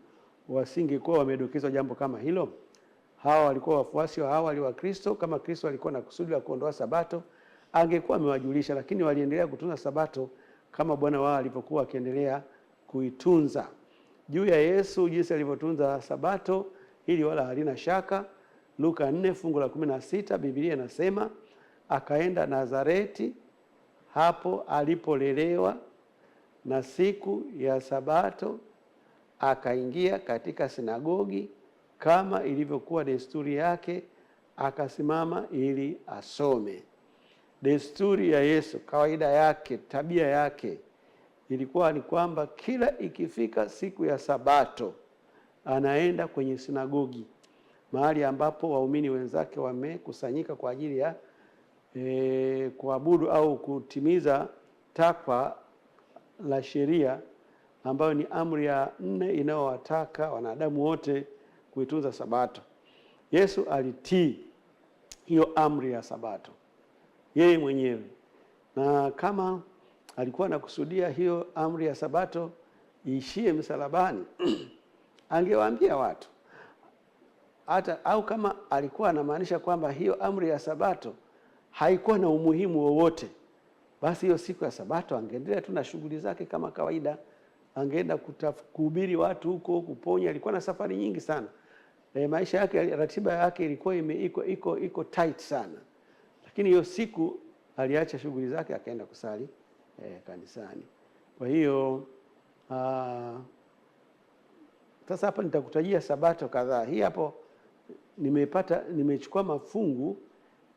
wasingekuwa wamedokezwa jambo kama hilo? Hawa walikuwa wafuasi wa awali wa Kristo. Kama Kristo alikuwa na kusudi la kuondoa Sabato, angekuwa amewajulisha, lakini waliendelea kutunza Sabato kama Bwana wao alipokuwa akiendelea kuitunza. Juu ya Yesu jinsi alivyotunza Sabato, hili wala halina shaka. Luka 4 fungu la 16 Biblia inasema, akaenda Nazareti hapo alipolelewa, na siku ya Sabato akaingia katika sinagogi kama ilivyokuwa desturi yake, akasimama ili asome. Desturi ya Yesu, kawaida yake, tabia yake ilikuwa ni kwamba kila ikifika siku ya Sabato anaenda kwenye sinagogi, mahali ambapo waumini wenzake wamekusanyika kwa ajili ya kuabudu au kutimiza takwa la sheria ambayo ni amri ya 4 inayowataka wanadamu wote kuitunza Sabato. Yesu alitii hiyo amri ya Sabato yeye mwenyewe, na kama alikuwa anakusudia hiyo amri ya Sabato iishie msalabani angewaambia watu hata, au kama alikuwa anamaanisha kwamba hiyo amri ya Sabato haikuwa na umuhimu wowote, basi hiyo siku ya Sabato angeendelea tu na shughuli zake kama kawaida. Angeenda kuhubiri watu huko, kuponya. Alikuwa na safari nyingi sana. Maisha yake, ratiba yake ilikuwa iko tight sana. Lakini hiyo siku aliacha shughuli zake akaenda kusali kanisani. Kwa hiyo sasa hapa nitakutajia Sabato kadhaa. Hii hapo nimechukua mafungu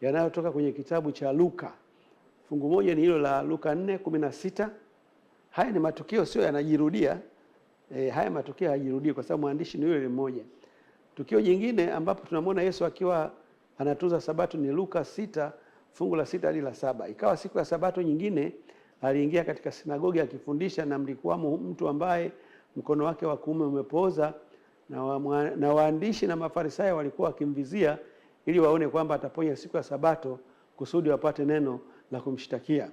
yanayotoka kwenye kitabu cha Luka. Fungu moja ni hilo la Luka 4:16. Haya ni matukio sio yanajirudia. Haya matukio hayajirudii kwa sababu mwandishi ni yule mmoja. Tukio jingine ambapo tunamwona Yesu akiwa anatunza Sabato ni Luka 6 fungu la 6 hadi la 7. Ikawa siku ya Sabato nyingine aliingia katika sinagogi akifundisha, na mlikuwamo mtu ambaye mkono wake wa kuume umepooza, na waandishi na Mafarisayo walikuwa wakimvizia ili waone kwamba ataponya siku ya Sabato kusudi wapate neno la kumshtakia.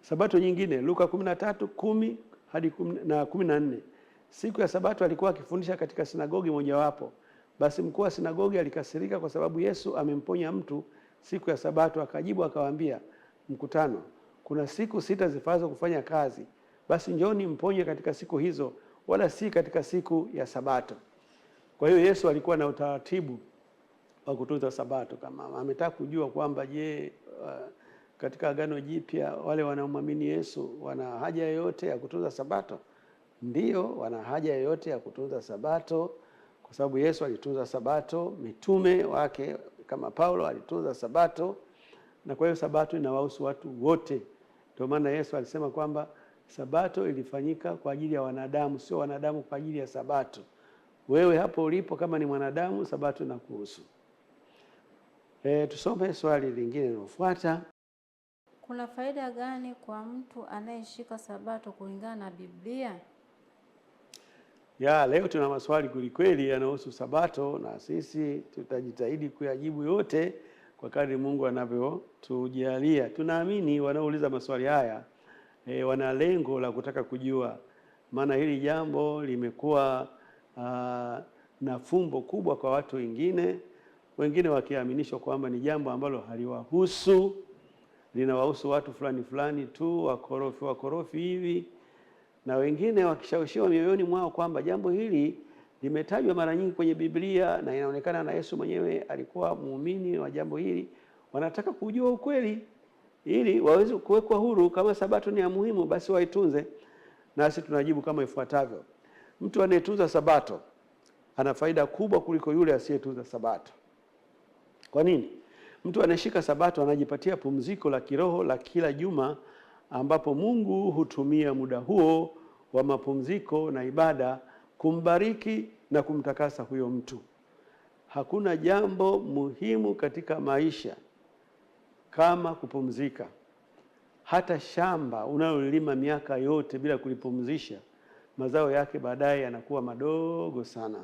Sabato nyingine Luka 13:10 hadi 14. Siku ya Sabato alikuwa akifundisha katika sinagogi mojawapo. Basi mkuu wa sinagogi alikasirika kwa sababu Yesu amemponya mtu siku ya Sabato. Akajibu akawaambia mkutano, kuna siku 6 zifazo kufanya kazi, basi njoni mponye katika siku hizo, wala si katika siku ya Sabato. Kwa hiyo Yesu alikuwa na utaratibu wa kutunza Sabato. Kama ametaka kujua kwamba je, katika Agano Jipya wale wanaomwamini Yesu wana haja yoyote ya kutunza Sabato? Ndio, wana haja yoyote ya kutunza Sabato, kwa sababu Yesu alitunza Sabato, mitume wake kama Paulo alitunza Sabato, na kwa hiyo Sabato inawahusu watu wote. Ndio maana Yesu alisema kwamba Sabato ilifanyika kwa ajili ya wanadamu, sio wanadamu kwa ajili ya Sabato. Wewe hapo ulipo kama ni mwanadamu, sabato inakuhusu. Tusome swali lingine linalofuata. Kuna faida gani kwa mtu anayeshika sabato kulingana na Biblia? Leo tuna maswali kwelikweli yanayohusu sabato, na sisi tutajitahidi kuyajibu yote kwa kadri Mungu anavyotujalia. Tunaamini wanaouliza maswali haya wana lengo la kutaka kujua, maana hili jambo limekuwa na fumbo kubwa kwa watu wengine wakiaminishwa kwamba ni jambo ambalo haliwahusu, linawahusu watu fulani fulani tu, wakorofi hivi, na wengine wakishawishiwa mioyoni mwao kwamba jambo hili limetajwa mara nyingi kwenye Biblia na inaonekana na Yesu mwenyewe alikuwa muumini wa jambo hili, wanataka kujua ukweli ili waweze kuwekwa huru. Kama sabato ni ya muhimu, basi waitunze. Nasi tunajibu kama ifuatavyo. Mtu anayetunza sabato ana faida kubwa kuliko yule asiyetunza sabato. Kwa nini? Mtu anayeshika sabato anajipatia pumziko la kiroho la kila juma, ambapo Mungu hutumia muda huo wa mapumziko na ibada kumbariki na kumtakasa huyo mtu. Hakuna jambo muhimu katika maisha kama kupumzika. Hata shamba unalolima miaka yote bila kulipumzisha, mazao yake baadaye yanakuwa madogo sana.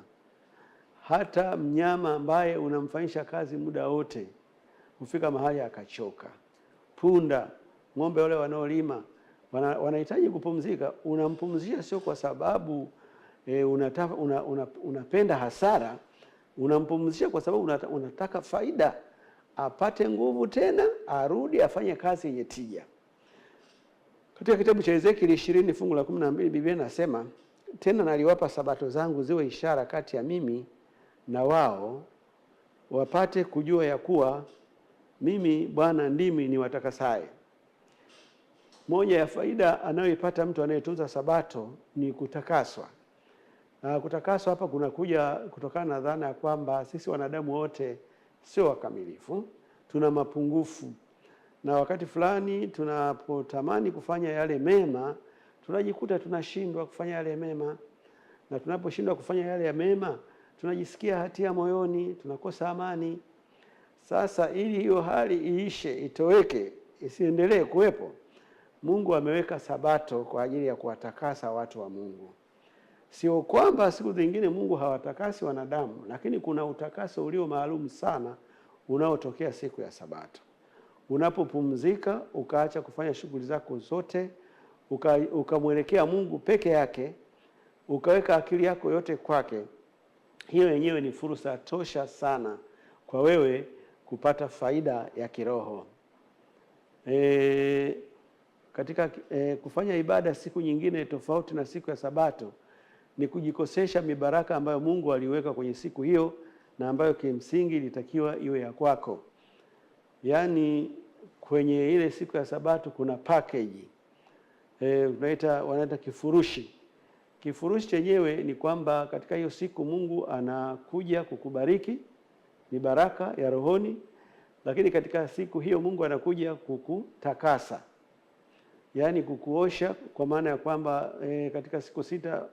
Hata mnyama ambaye unamfanyisha kazi muda wote hufika mahali akachoka. Punda, ng'ombe wale wanaolima wanahitaji kupumzika. Unampumzisha sio kwa sababu unapenda hasara, unampumzisha kwa sababu unataka faida, apate nguvu tena arudi afanye kazi yenye tija. Katika kitabu cha Ezekieli 20 fungu la 12 Biblia inasema, tena naliwapa sabato zangu ziwe ishara kati ya mimi na wao, wapate kujua ya kuwa mimi Bwana ndimi niwatakasaye. Moja ya faida anayoipata mtu anayetunza sabato ni kutakaswa. Kutakaswa hapa kunakuja kutokana na dhana ya kwamba sisi wanadamu wote sio wakamilifu, tuna mapungufu, na wakati fulani tunapotamani kufanya yale mema tunajikuta tunashindwa kufanya yale mema, na tunaposhindwa kufanya yale ya mema tunajisikia hatia moyoni, tunakosa amani. Sasa ili hiyo hali iishe, itoweke, isiendelee kuwepo, Mungu ameweka sabato kwa ajili ya kuwatakasa watu wa Mungu. Sio kwamba siku zingine Mungu hawatakasi wanadamu, lakini kuna utakaso ulio maalum sana unaotokea siku ya sabato. Unapopumzika, ukaacha kufanya shughuli zako zote, ukamwelekea Mungu peke yake, ukaweka akili yako yote kwake, hiyo yenyewe ni fursa tosha sana kwa wewe kupata faida ya kiroho. Katika kufanya ibada siku nyingine tofauti na siku ya sabato ni kujikosesha mibaraka ambayo Mungu aliweka kwenye siku hiyo na ambayo kimsingi ilitakiwa iwe ya kwako. Yaani kwenye ile siku ya sabato kuna package. Wanaita kifurushi. Kifurushi chenyewe ni kwamba katika hiyo siku Mungu anakuja kukubariki, ni baraka ya rohoni, lakini katika siku hiyo Mungu anakuja kukutakasa. Yaani kukuosha, kwa maana ya kwamba katika siku 6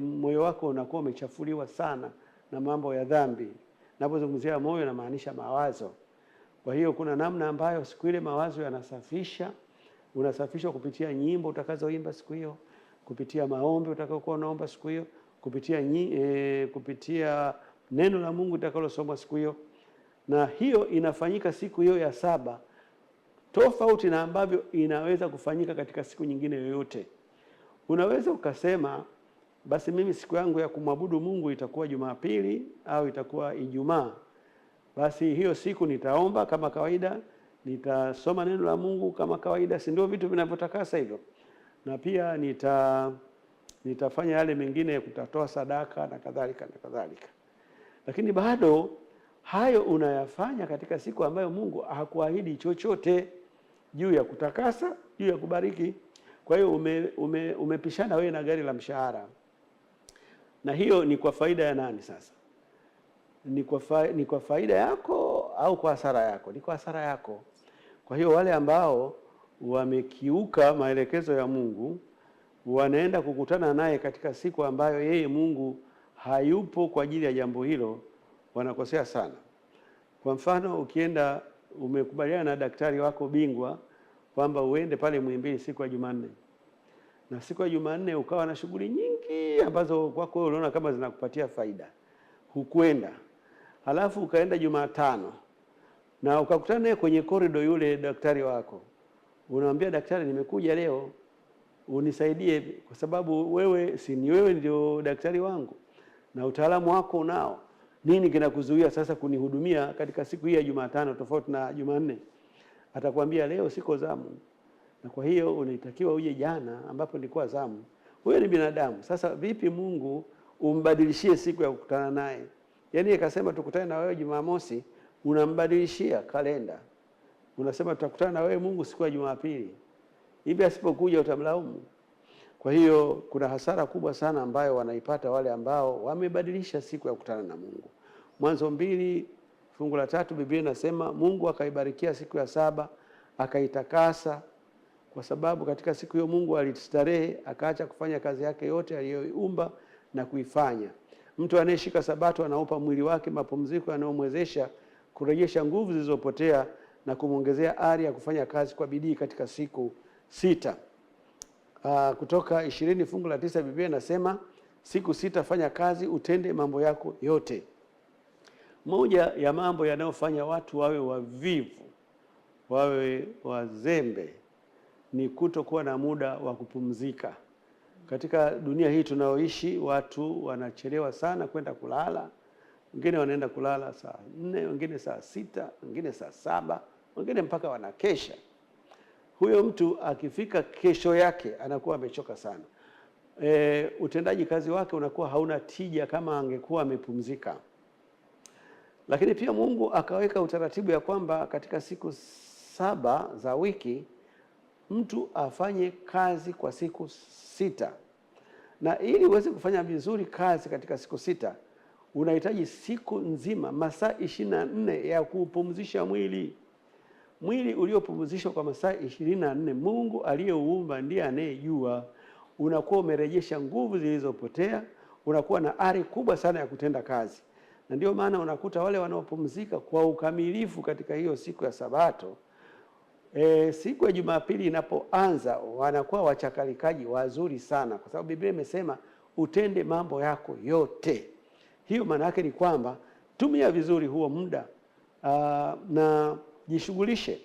moyo wako unakuwa umechafuliwa sana na mambo ya dhambi. Napozungumzia moyo namaanisha mawazo. Kwa hiyo kuna namna ambayo siku ile mawazo yanasafisha. Unasafishwa kupitia nyimbo utakazoimba siku hiyo, kupitia maombi utakayokuwa unaomba siku hiyo, kupitia neno la Mungu utakalosoma siku hiyo. Na hiyo inafanyika siku hiyo ya 7, tofauti na ambavyo inaweza kufanyika katika siku nyingine yoyote. Unaweza ukasema, basi mimi siku yangu ya kumwabudu Mungu itakuwa Jumapili au itakuwa Ijumaa. Basi hiyo siku nitaomba kama kawaida, nitasoma neno la Mungu kama kawaida, si ndio vitu vinavyotakasa hivyo? Na pia nitafanya yale mengine ya kutatoa sadaka na kadhalika na kadhalika. Lakini bado hayo unayafanya katika siku ambayo Mungu hakuahidi chochote juu ya kutakasa, juu ya kubariki. Kwa hiyo umepishana wewe na gari la mshahara. Na hiyo ni kwa faida ya nani sasa? Ni kwa faida yako au kwa hasara yako? Ni kwa hasara yako. Kwa hiyo wale ambao wamekiuka maelekezo ya Mungu wanaenda kukutana naye katika siku ambayo yeye Mungu hayupo kwa ajili ya jambo hilo, wanakosea sana. Kwa mfano, ukienda umekubaliana na daktari wako bingwa kwamba uende pale Muhimbili siku ya Jumanne, na siku ya Jumanne ukawa na shughuli nyingi ambazo kwako wewe unaona kama zinakupatia faida, hukwenda. Halafu ukaenda Jumatano na ukakutana naye kwenye korido yule daktari wako, unamwambia daktari, nimekuja leo unisaidie kwa sababu wewe ni wewe ndio daktari wangu na utaalamu wako unao. Nini kinakuzuia sasa kunihudumia katika siku hii ya Jumatano tofauti na Jumanne? Atakwambia leo siko zamu, na kwa hiyo unatakiwa uje jana ambapo nilikuwa zamu. Huyo ni binadamu. Sasa vipi Mungu umbadilishie siku ya kukutana naye? Yaani akasema tukutane na wewe Jumamosi, unambadilishia kalenda. Unasema tutakutana na wewe Mungu siku ya Jumapili. Hivi asipokuja utamlaumu. Kwa hiyo kuna hasara kubwa sana ambayo wanaipata wale ambao wamebadilisha siku ya kukutana na Mungu. Mwanzo 2:3 Biblia inasema Mungu akaibarikia siku ya saba, akaitakasa, kwa sababu katika siku hiyo Mungu alistarehe, akaacha kufanya kazi yake yote aliyoiumba na kuifanya. Mtu anayeshika sabato anaupa mwili wake mapumziko yanayomwezesha kurejesha nguvu zilizopotea na kumwongezea ari ya kufanya kazi kwa bidii katika siku 6. Kutoka 20:9 Biblia inasema siku 6 fanya kazi, utende mambo yako yote. Moja ya mambo yanayofanya watu wawe wavivu, wawe wazembe, ni kutokuwa na muda wa kupumzika. Katika dunia hii tunaoishi, watu wanachelewa sana kwenda kulala. Wengine wanaenda kulala saa 4, wengine saa 6, wengine saa 7, wengine mpaka wanakesha. Huyo mtu akifika kesho yake anakuwa amechoka sana. Utendaji kazi wake unakuwa hauna tija kama angekuwa amepumzika. Lakini pia Mungu akaweka utaratibu ya kwamba katika siku 7 za wiki mtu afanye kazi kwa siku 6. Na ili uweze kufanya vizuri kazi katika siku 6, unahitaji siku nzima, masaa 24 ya kupumzisha mwili. Mwili uliopumzishwa kwa masaa 24, Mungu aliyeuumba ndiye anayejua. Unakuwa umerejesha nguvu zilizopotea, unakuwa na ari kubwa sana ya kutenda kazi. Na ndio maana unakuta wale wanaopumzika kwa ukamilifu katika hiyo siku ya Sabato, siku ya Jumapili inapoanza wanakuwa wachakalikaji wazuri sana, kwa sababu Biblia imesema utende mambo yako yote. Hiyo maana yake ni kwamba tumia vizuri huo muda, na jishughulishe.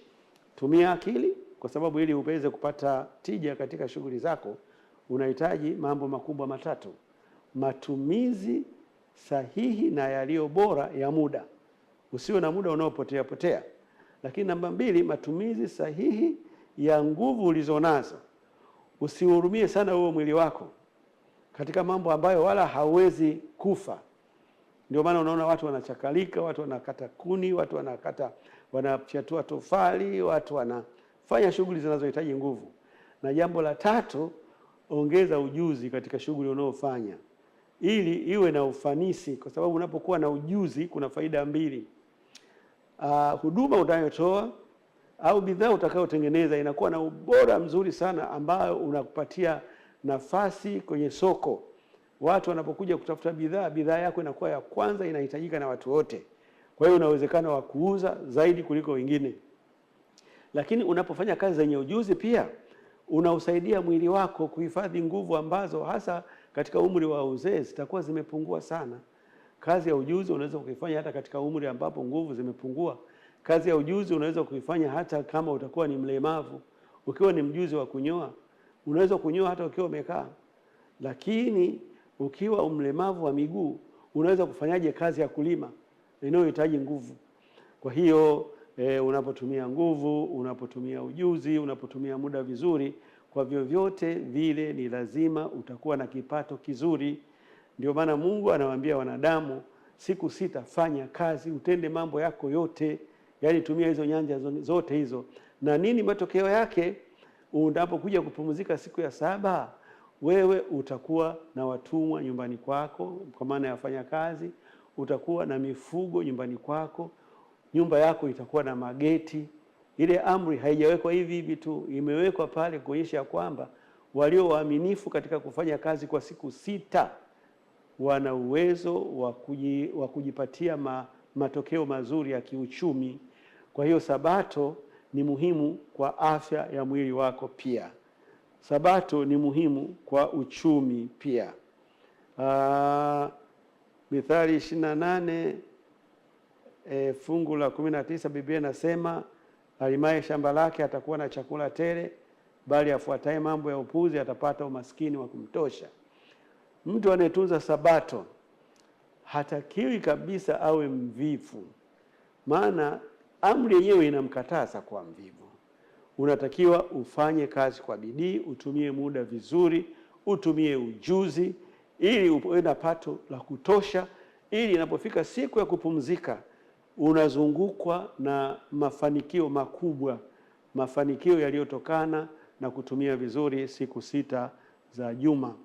Tumia akili, kwa sababu ili uweze kupata tija katika shughuli zako unahitaji mambo makubwa matatu: matumizi sahihi na yaliyo bora ya muda. Usiwe na muda unaopotea potea. Lakini namba 2, matumizi sahihi ya nguvu ulizonazo. Usihurumie sana huo mwili wako katika mambo ambayo wala hauwezi kufa. Ndio maana unaona watu wanachakalika, watu wanakata kuni, watu wanafyatua tofali, watu wanafanya shughuli zinazohitaji nguvu. Na jambo la 3, ongeza ujuzi katika shughuli unaofanya ili iwe na ufanisi, kwa sababu unapokuwa na ujuzi kuna faida 2. Huduma unayotoa au bidhaa utakayotengeneza inakuwa na ubora mzuri sana ambao unakupatia nafasi kwenye soko. Watu wanapokuja kutafuta bidhaa yako inakuwa ya kwanza, inahitajika na watu wote. Kwa hiyo una uwezekano wa kuuza zaidi kuliko wengine. Lakini unapofanya kazi zenye ujuzi pia unausaidia mwili wako kuhifadhi nguvu ambazo hasa katika umri wa uzee zitakuwa zimepungua sana. Kazi ya ujuzi unaweza kuifanya hata katika umri ambapo nguvu zimepungua. Kazi ya ujuzi unaweza kuifanya hata kama utakuwa ni mlemavu. Ukiwa ni mjuzi wa kunyoa, unaweza kunyoa hata ukiwa umekaa. Lakini ukiwa mlemavu wa miguu, unaweza kufanyaje kazi ya kulima inayohitaji nguvu? Kwa hiyo unapotumia nguvu, unapotumia ujuzi, unapotumia muda vizuri, kwa vyovyote vile ni lazima utakuwa na kipato kizuri. Ndio maana Mungu anawaambia wanadamu siku 6 fanya kazi, utende mambo yako yote. Yaani tumia hizo nyanja zote hizo. Na nini matokeo yake? Unapokuja kupumzika siku ya 7, wewe utakuwa na watumwa nyumbani kwako, kwa maana ya wafanya kazi. Utakuwa na mifugo nyumbani kwako. Nyumba yako itakuwa na mageti. Ile amri haijawekwa hivi hivi tu, imewekwa pale kuonyesha kwamba walio waaminifu katika kufanya kazi kwa siku 6 wana uwezo wa kujipatia matokeo mazuri ya kiuchumi. Kwa hiyo Sabato ni muhimu kwa afya ya mwili wako pia. Sabato ni muhimu kwa uchumi pia. Mithali 28 fungu la 19, Biblia inasema alimaye shamba lake atakuwa na chakula tele, bali afuataye mambo ya upuzi atapata umaskini wa kumtosha. Mtu anayetunza Sabato hatakiwi kabisa awe mvivu, maana amri yenyewe inamkataza kuwa mvivu. Unatakiwa ufanye kazi kwa bidii, utumie muda vizuri, utumie ujuzi ili uwe na pato la kutosha, ili inapofika siku ya kupumzika unazungukwa na mafanikio makubwa, mafanikio yaliyotokana na kutumia vizuri siku 6 za juma.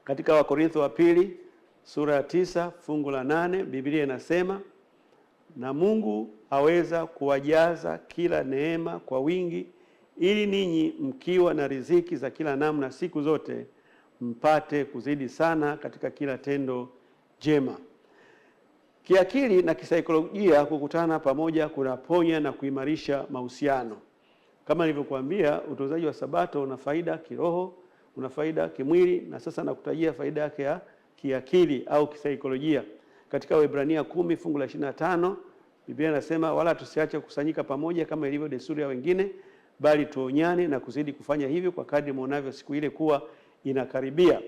Katika Wakorintho wa pili sura ya 9 fungu la 8, Biblia inasema, na Mungu aweza kuwajaza kila neema kwa wingi, ili ninyi mkiwa na riziki za kila namna siku zote mpate kuzidi sana katika kila tendo jema. Kiakili na kisaikolojia, kukutana pamoja kunaponya na kuimarisha mahusiano. Kama nilivyokuambia, utunzaji wa Sabato una faida kiroho, una faida kimwili, na sasa nakutajia faida yake ya kiakili au kisaikolojia. Katika Waebrania 10 fungu la 25, Biblia inasema, wala tusiache kukusanyika pamoja kama ilivyo desturi ya wengine, bali tuonyane na kuzidi kufanya hivyo kwa kadri muonavyo siku ile kuwa inakaribia.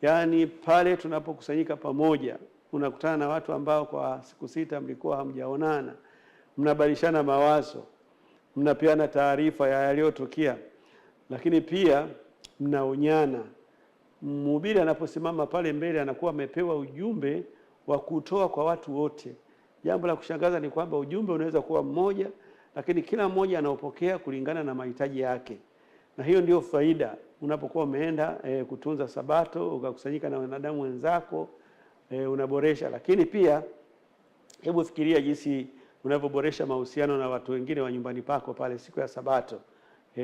Yaani pale tunapokusanyika pamoja, unakutana na watu ambao kwa siku 6 mlikuwa hamjaonana, mnabadilishana mawazo, mnapeana taarifa ya yaliyotokea, lakini pia mnaonyana. Mhubiri anaposimama pale mbele anakuwa amepewa ujumbe wa kutoa kwa watu wote. Jambo la kushangaza ni kwamba ujumbe unaweza kuwa mmoja, lakini kila mmoja anaopokea kulingana na mahitaji yake. Na hiyo ndio faida unapokuwa umeenda kutunza Sabato, ukakusanyika na wanadamu wenzako, unaboresha. Lakini pia hebu fikiria jinsi unavyoboresha mahusiano na watu wengine wa nyumbani pako pale siku ya Sabato.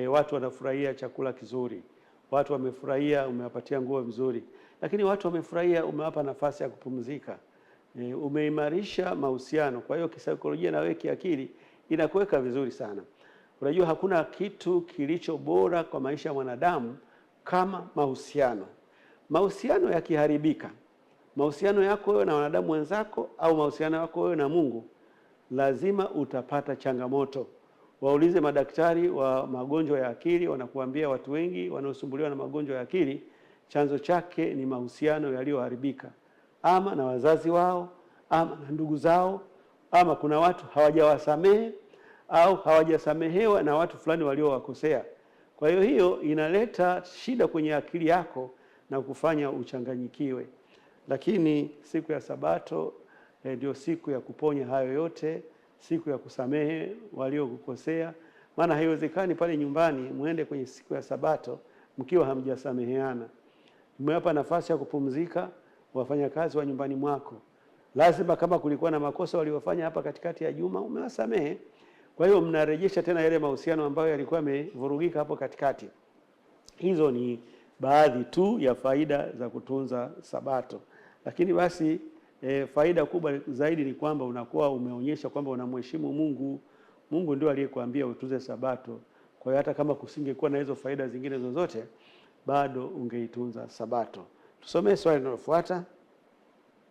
Watu wanafurahia chakula kizuri, watu wamefurahia umewapatia nguo nzuri, lakini watu wamefurahia umewapa nafasi ya kupumzika. Umeimarisha mahusiano. Kwa hiyo kisaikolojia na wewe kiakili inakuweka vizuri sana. Unajua hakuna kitu kilicho bora kwa maisha ya mwanadamu kama mahusiano. Mahusiano yakiharibika, mahusiano yako wewe na wanadamu wenzako au mahusiano yako wewe na Mungu, lazima utapata changamoto. Waulize madaktari wa magonjwa ya akili, wanakuambia watu wengi wanaosumbuliwa na magonjwa ya akili chanzo chake ni mahusiano yaliyoharibika, ama na wazazi wao, ama na ndugu zao, ama kuna watu hawajawasamehe au hawajasamehewa na watu fulani waliowakosea. Kwa hiyo inaleta shida kwenye akili yako na kufanya uchanganyikiwe. Lakini siku ya Sabato ndio siku ya kuponya hayo yote, siku ya kusamehe waliokukosea. Maana haiwezekani pale nyumbani muende kwenye siku ya Sabato mkiwa hamjasameheana. Mmewapa nafasi ya kupumzika wafanyakazi wa nyumbani mwako. Lazima kama kulikuwa na makosa waliofanya hapa katikati ya juma umewasamehe. Kwa hiyo mnarejesha tena yale mahusiano ambayo yalikuwa yamevurugika hapo katikati. Hizo ni baadhi tu ya faida za kutunza Sabato. Lakini basi faida kubwa zaidi ni kwamba unakuwa umeonyesha kwamba unamheshimu Mungu. Mungu ndio aliyekuambia utunze Sabato. Kwa hiyo hata kama kusingekuwa na hizo faida zingine zozote, bado ungeitunza Sabato. Tusomee swali linalofuata.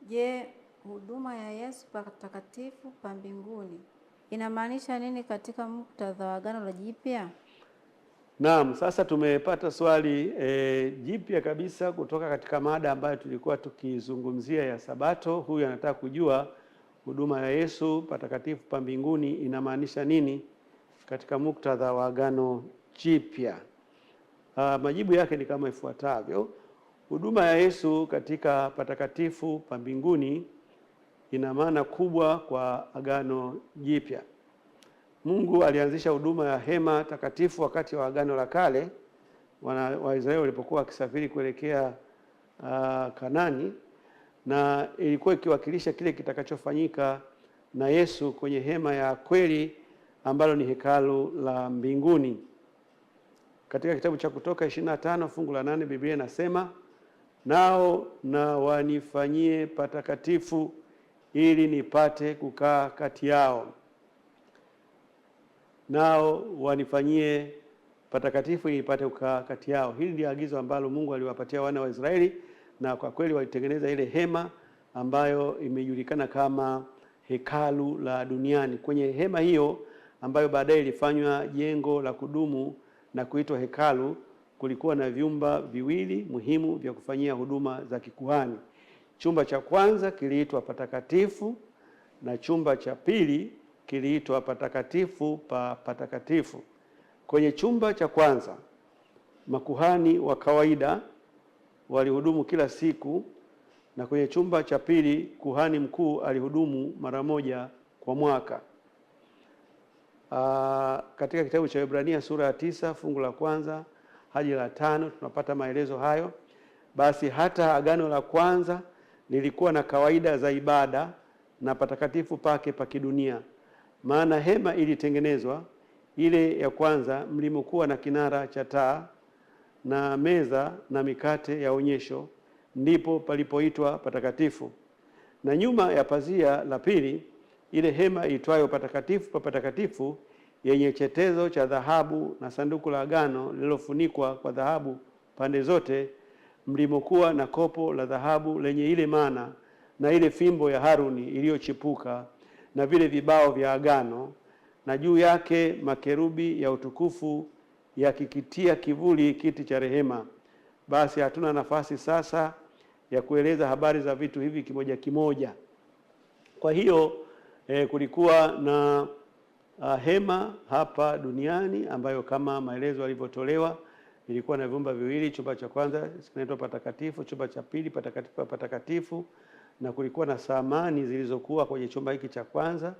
Je, huduma ya Yesu patakatifu pa mbinguni inamaanisha nini katika muktadha wa Agano la Jipya? Naam, sasa tumepata swali jipya kabisa kutoka katika mada ambayo tulikuwa tukizungumzia ya Sabato. Huyu anataka kujua huduma ya Yesu patakatifu pa mbinguni inamaanisha nini katika muktadha wa Agano Jipya. Majibu yake ni kama ifuatavyo. Huduma ya Yesu katika patakatifu pa mbinguni ina maana kubwa kwa Agano Jipya. Mungu alianzisha huduma ya hema takatifu wakati wa Agano la Kale, Waisraeli walipokuwa wakisafiri kuelekea Kanani, na ilikuwa ikiwakilisha kile kitakachofanyika na Yesu kwenye hema ya kweli ambalo ni hekalu la mbinguni. Katika kitabu cha Kutoka 25 fungu la 8, Biblia inasema, nao na wanifanyie patakatifu ili nipate kukaa kati yao. Nao wanifanyie patakatifu ili nipate kukaa kati yao. Hili ndio agizo ambalo Mungu aliwapatia wana wa Israeli, na kwa kweli walitengeneza ile hema ambayo imejulikana kama hekalu la duniani. Kwenye hema hiyo ambayo baadaye ilifanywa jengo la kudumu na kuitwa hekalu, kulikuwa na vyumba viwili muhimu vya kufanyia huduma za kikuhani. Chumba cha kwanza kiliitwa patakatifu na chumba cha pili kiliitwa patakatifu pa patakatifu. Kwenye chumba cha kwanza makuhani wa kawaida walihudumu kila siku, na kwenye chumba cha pili kuhani mkuu alihudumu mara moja kwa mwaka. Katika kitabu cha Waebrania sura ya 9 fungu la 1 hadi la 5 tunapata maelezo hayo. Basi hata agano la kwanza lilikuwa na kawaida za ibada na patakatifu pake pa kidunia. Maana hema ilitengenezwa ile ya kwanza mlimokuwa na kinara cha taa na meza na mikate ya onyesho, ndipo palipoitwa patakatifu. Na nyuma ya pazia la pili, ile hema itwayo patakatifu pa patakatifu, yenye chetezo cha dhahabu na sanduku la agano lililofunikwa kwa dhahabu pande zote, mlimokuwa na kopo la dhahabu lenye ile mana na ile fimbo ya Haruni iliyochipuka na vile vibao vya agano, na juu yake makerubi ya utukufu yakikitia kivuli kiti cha rehema. Basi hatuna nafasi sasa ya kueleza habari za vitu hivi kimoja kimoja. Kwa hiyo kulikuwa na hema hapa duniani ambayo kama maelezo yalivyotolewa ilikuwa na vyumba viwili. Chumba cha kwanza kinaitwa patakatifu, chumba cha pili patakatifu patakatifu, na kulikuwa na samani zilizokuwa kwenye chumba hiki cha kwanza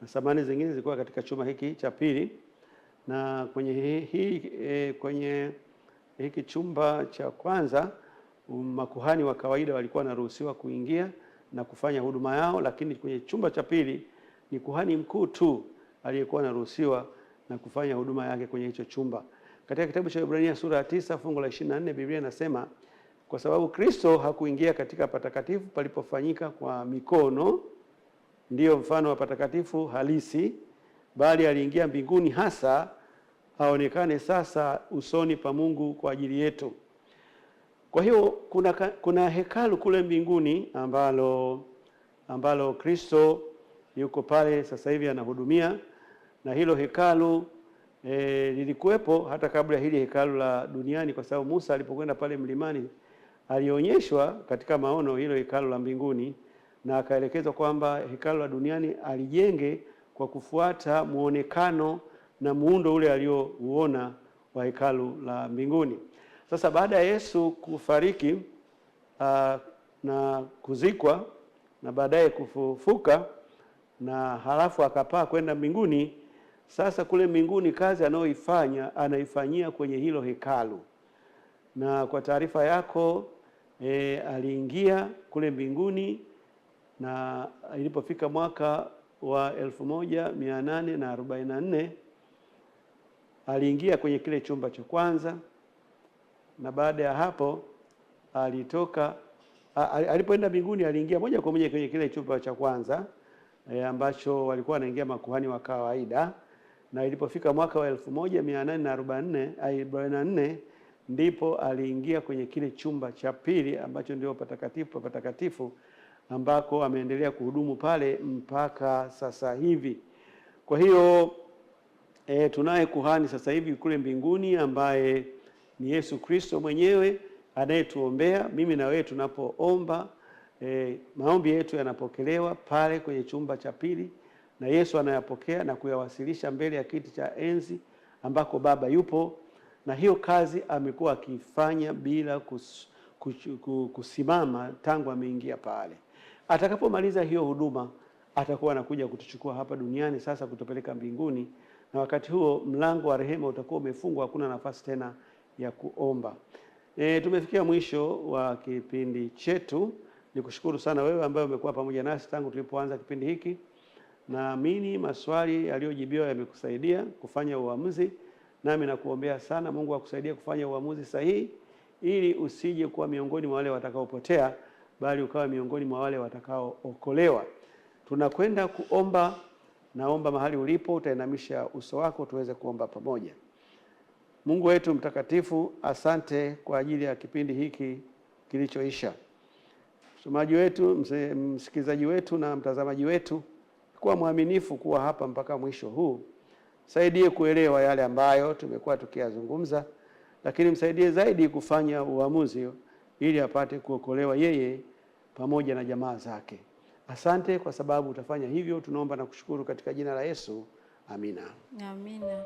na samani zingine zilikuwa katika chumba hiki cha pili. Na kwenye hiki chumba cha kwanza makuhani wa kawaida walikuwa wanaruhusiwa kuingia na kufanya huduma yao, lakini kwenye chumba cha pili ni kuhani mkuu tu aliyekuwa anaruhusiwa na kufanya huduma yake kwenye hicho chumba. Katika kitabu cha Waebrania sura ya 9 fungu la 24 Biblia inasema, kwa sababu Kristo hakuingia katika patakatifu palipofanyika kwa mikono, ndiyo mfano wa patakatifu halisi, bali aliingia mbinguni hasa aonekane sasa usoni pa Mungu kwa ajili yetu. Kwa hiyo kuna hekalu kule mbinguni ambalo Kristo yuko pale sasa hivi anahudumia, na hilo hekalu lilikuwepo hata kabla hili hekalu la duniani, kwa sababu Musa alipokwenda pale mlimani alionyeshwa katika maono hilo hekalu la mbinguni, na akaelekezwa kwamba hekalu la duniani alijenge kwa kufuata muonekano na muundo ule aliouona wa hekalu la mbinguni. Sasa baada ya Yesu kufariki na kuzikwa na baadaye kufufuka na halafu akapaa kwenda mbinguni, sasa kule mbinguni kazi anaifanyia kwenye hilo hekalu. Na kwa taarifa yako aliingia kule mbinguni, na ilipofika mwaka wa 1844 aliingia kwenye kile chumba cha kwanza, na baada ya hapo alitoka. Alipoenda mbinguni aliingia moja kwa moja kwenye kile chumba cha kwanza ambacho walikuwa wanaingia makuhani wa kawaida, na ilipofika mwaka wa 1844 ndipo aliingia kwenye kile chumba cha pili ambacho ndio patakatifu patakatifu, ambako ameendelea kuhudumu pale mpaka sasa hivi. Kwa hiyo tunaye kuhani sasa hivi kule mbinguni ambaye ni Yesu Kristo mwenyewe anayetuombea. Mimi na wewe tunapoomba maombi yetu yanapokelewa pale kwenye chumba cha pili, na Yesu anayapokea na kuyawasilisha mbele ya kiti cha enzi ambako Baba yupo, na hiyo kazi amekuwa akifanya bila kusimama tangu ameingia pale. Atakapomaliza hiyo huduma atakuwa anakuja kutuchukua hapa duniani sasa kutupeleka mbinguni, na wakati huo mlango wa rehema utakuwa umefungwa, hakuna nafasi tena ya kuomba. Tumefikia mwisho wa kipindi chetu. Nikushukuru sana wewe ambaye umekuwa pamoja nasi tangu tulipoanza kipindi hiki. Naamini maswali yaliyojibiwa yamekusaidia kufanya uamuzi, nami nakuombea sana Mungu akusaidie kufanya uamuzi sahihi ili usije kuwa miongoni mwa wale watakaopotea, bali ukawa miongoni mwa wale watakaookolewa. Tunakwenda kuomba. Naomba mahali ulipo utainamisha uso wako tuweze kuomba pamoja. Mungu wetu mtakatifu, asante kwa ajili ya kipindi hiki kilichoisha. Msomaji wetu, msikilizaji wetu na mtazamaji wetu, kuwa mwaminifu kuwa hapa mpaka mwisho huu. Saidie kuelewa yale ambayo tumekuwa tukiyazungumza, lakini msaidie zaidi kufanya uamuzi ili apate kuokolewa yeye pamoja na jamaa zake. Asante kwa sababu utafanya hivyo, tunaomba na kushukuru katika jina la Yesu. Amina. Amina.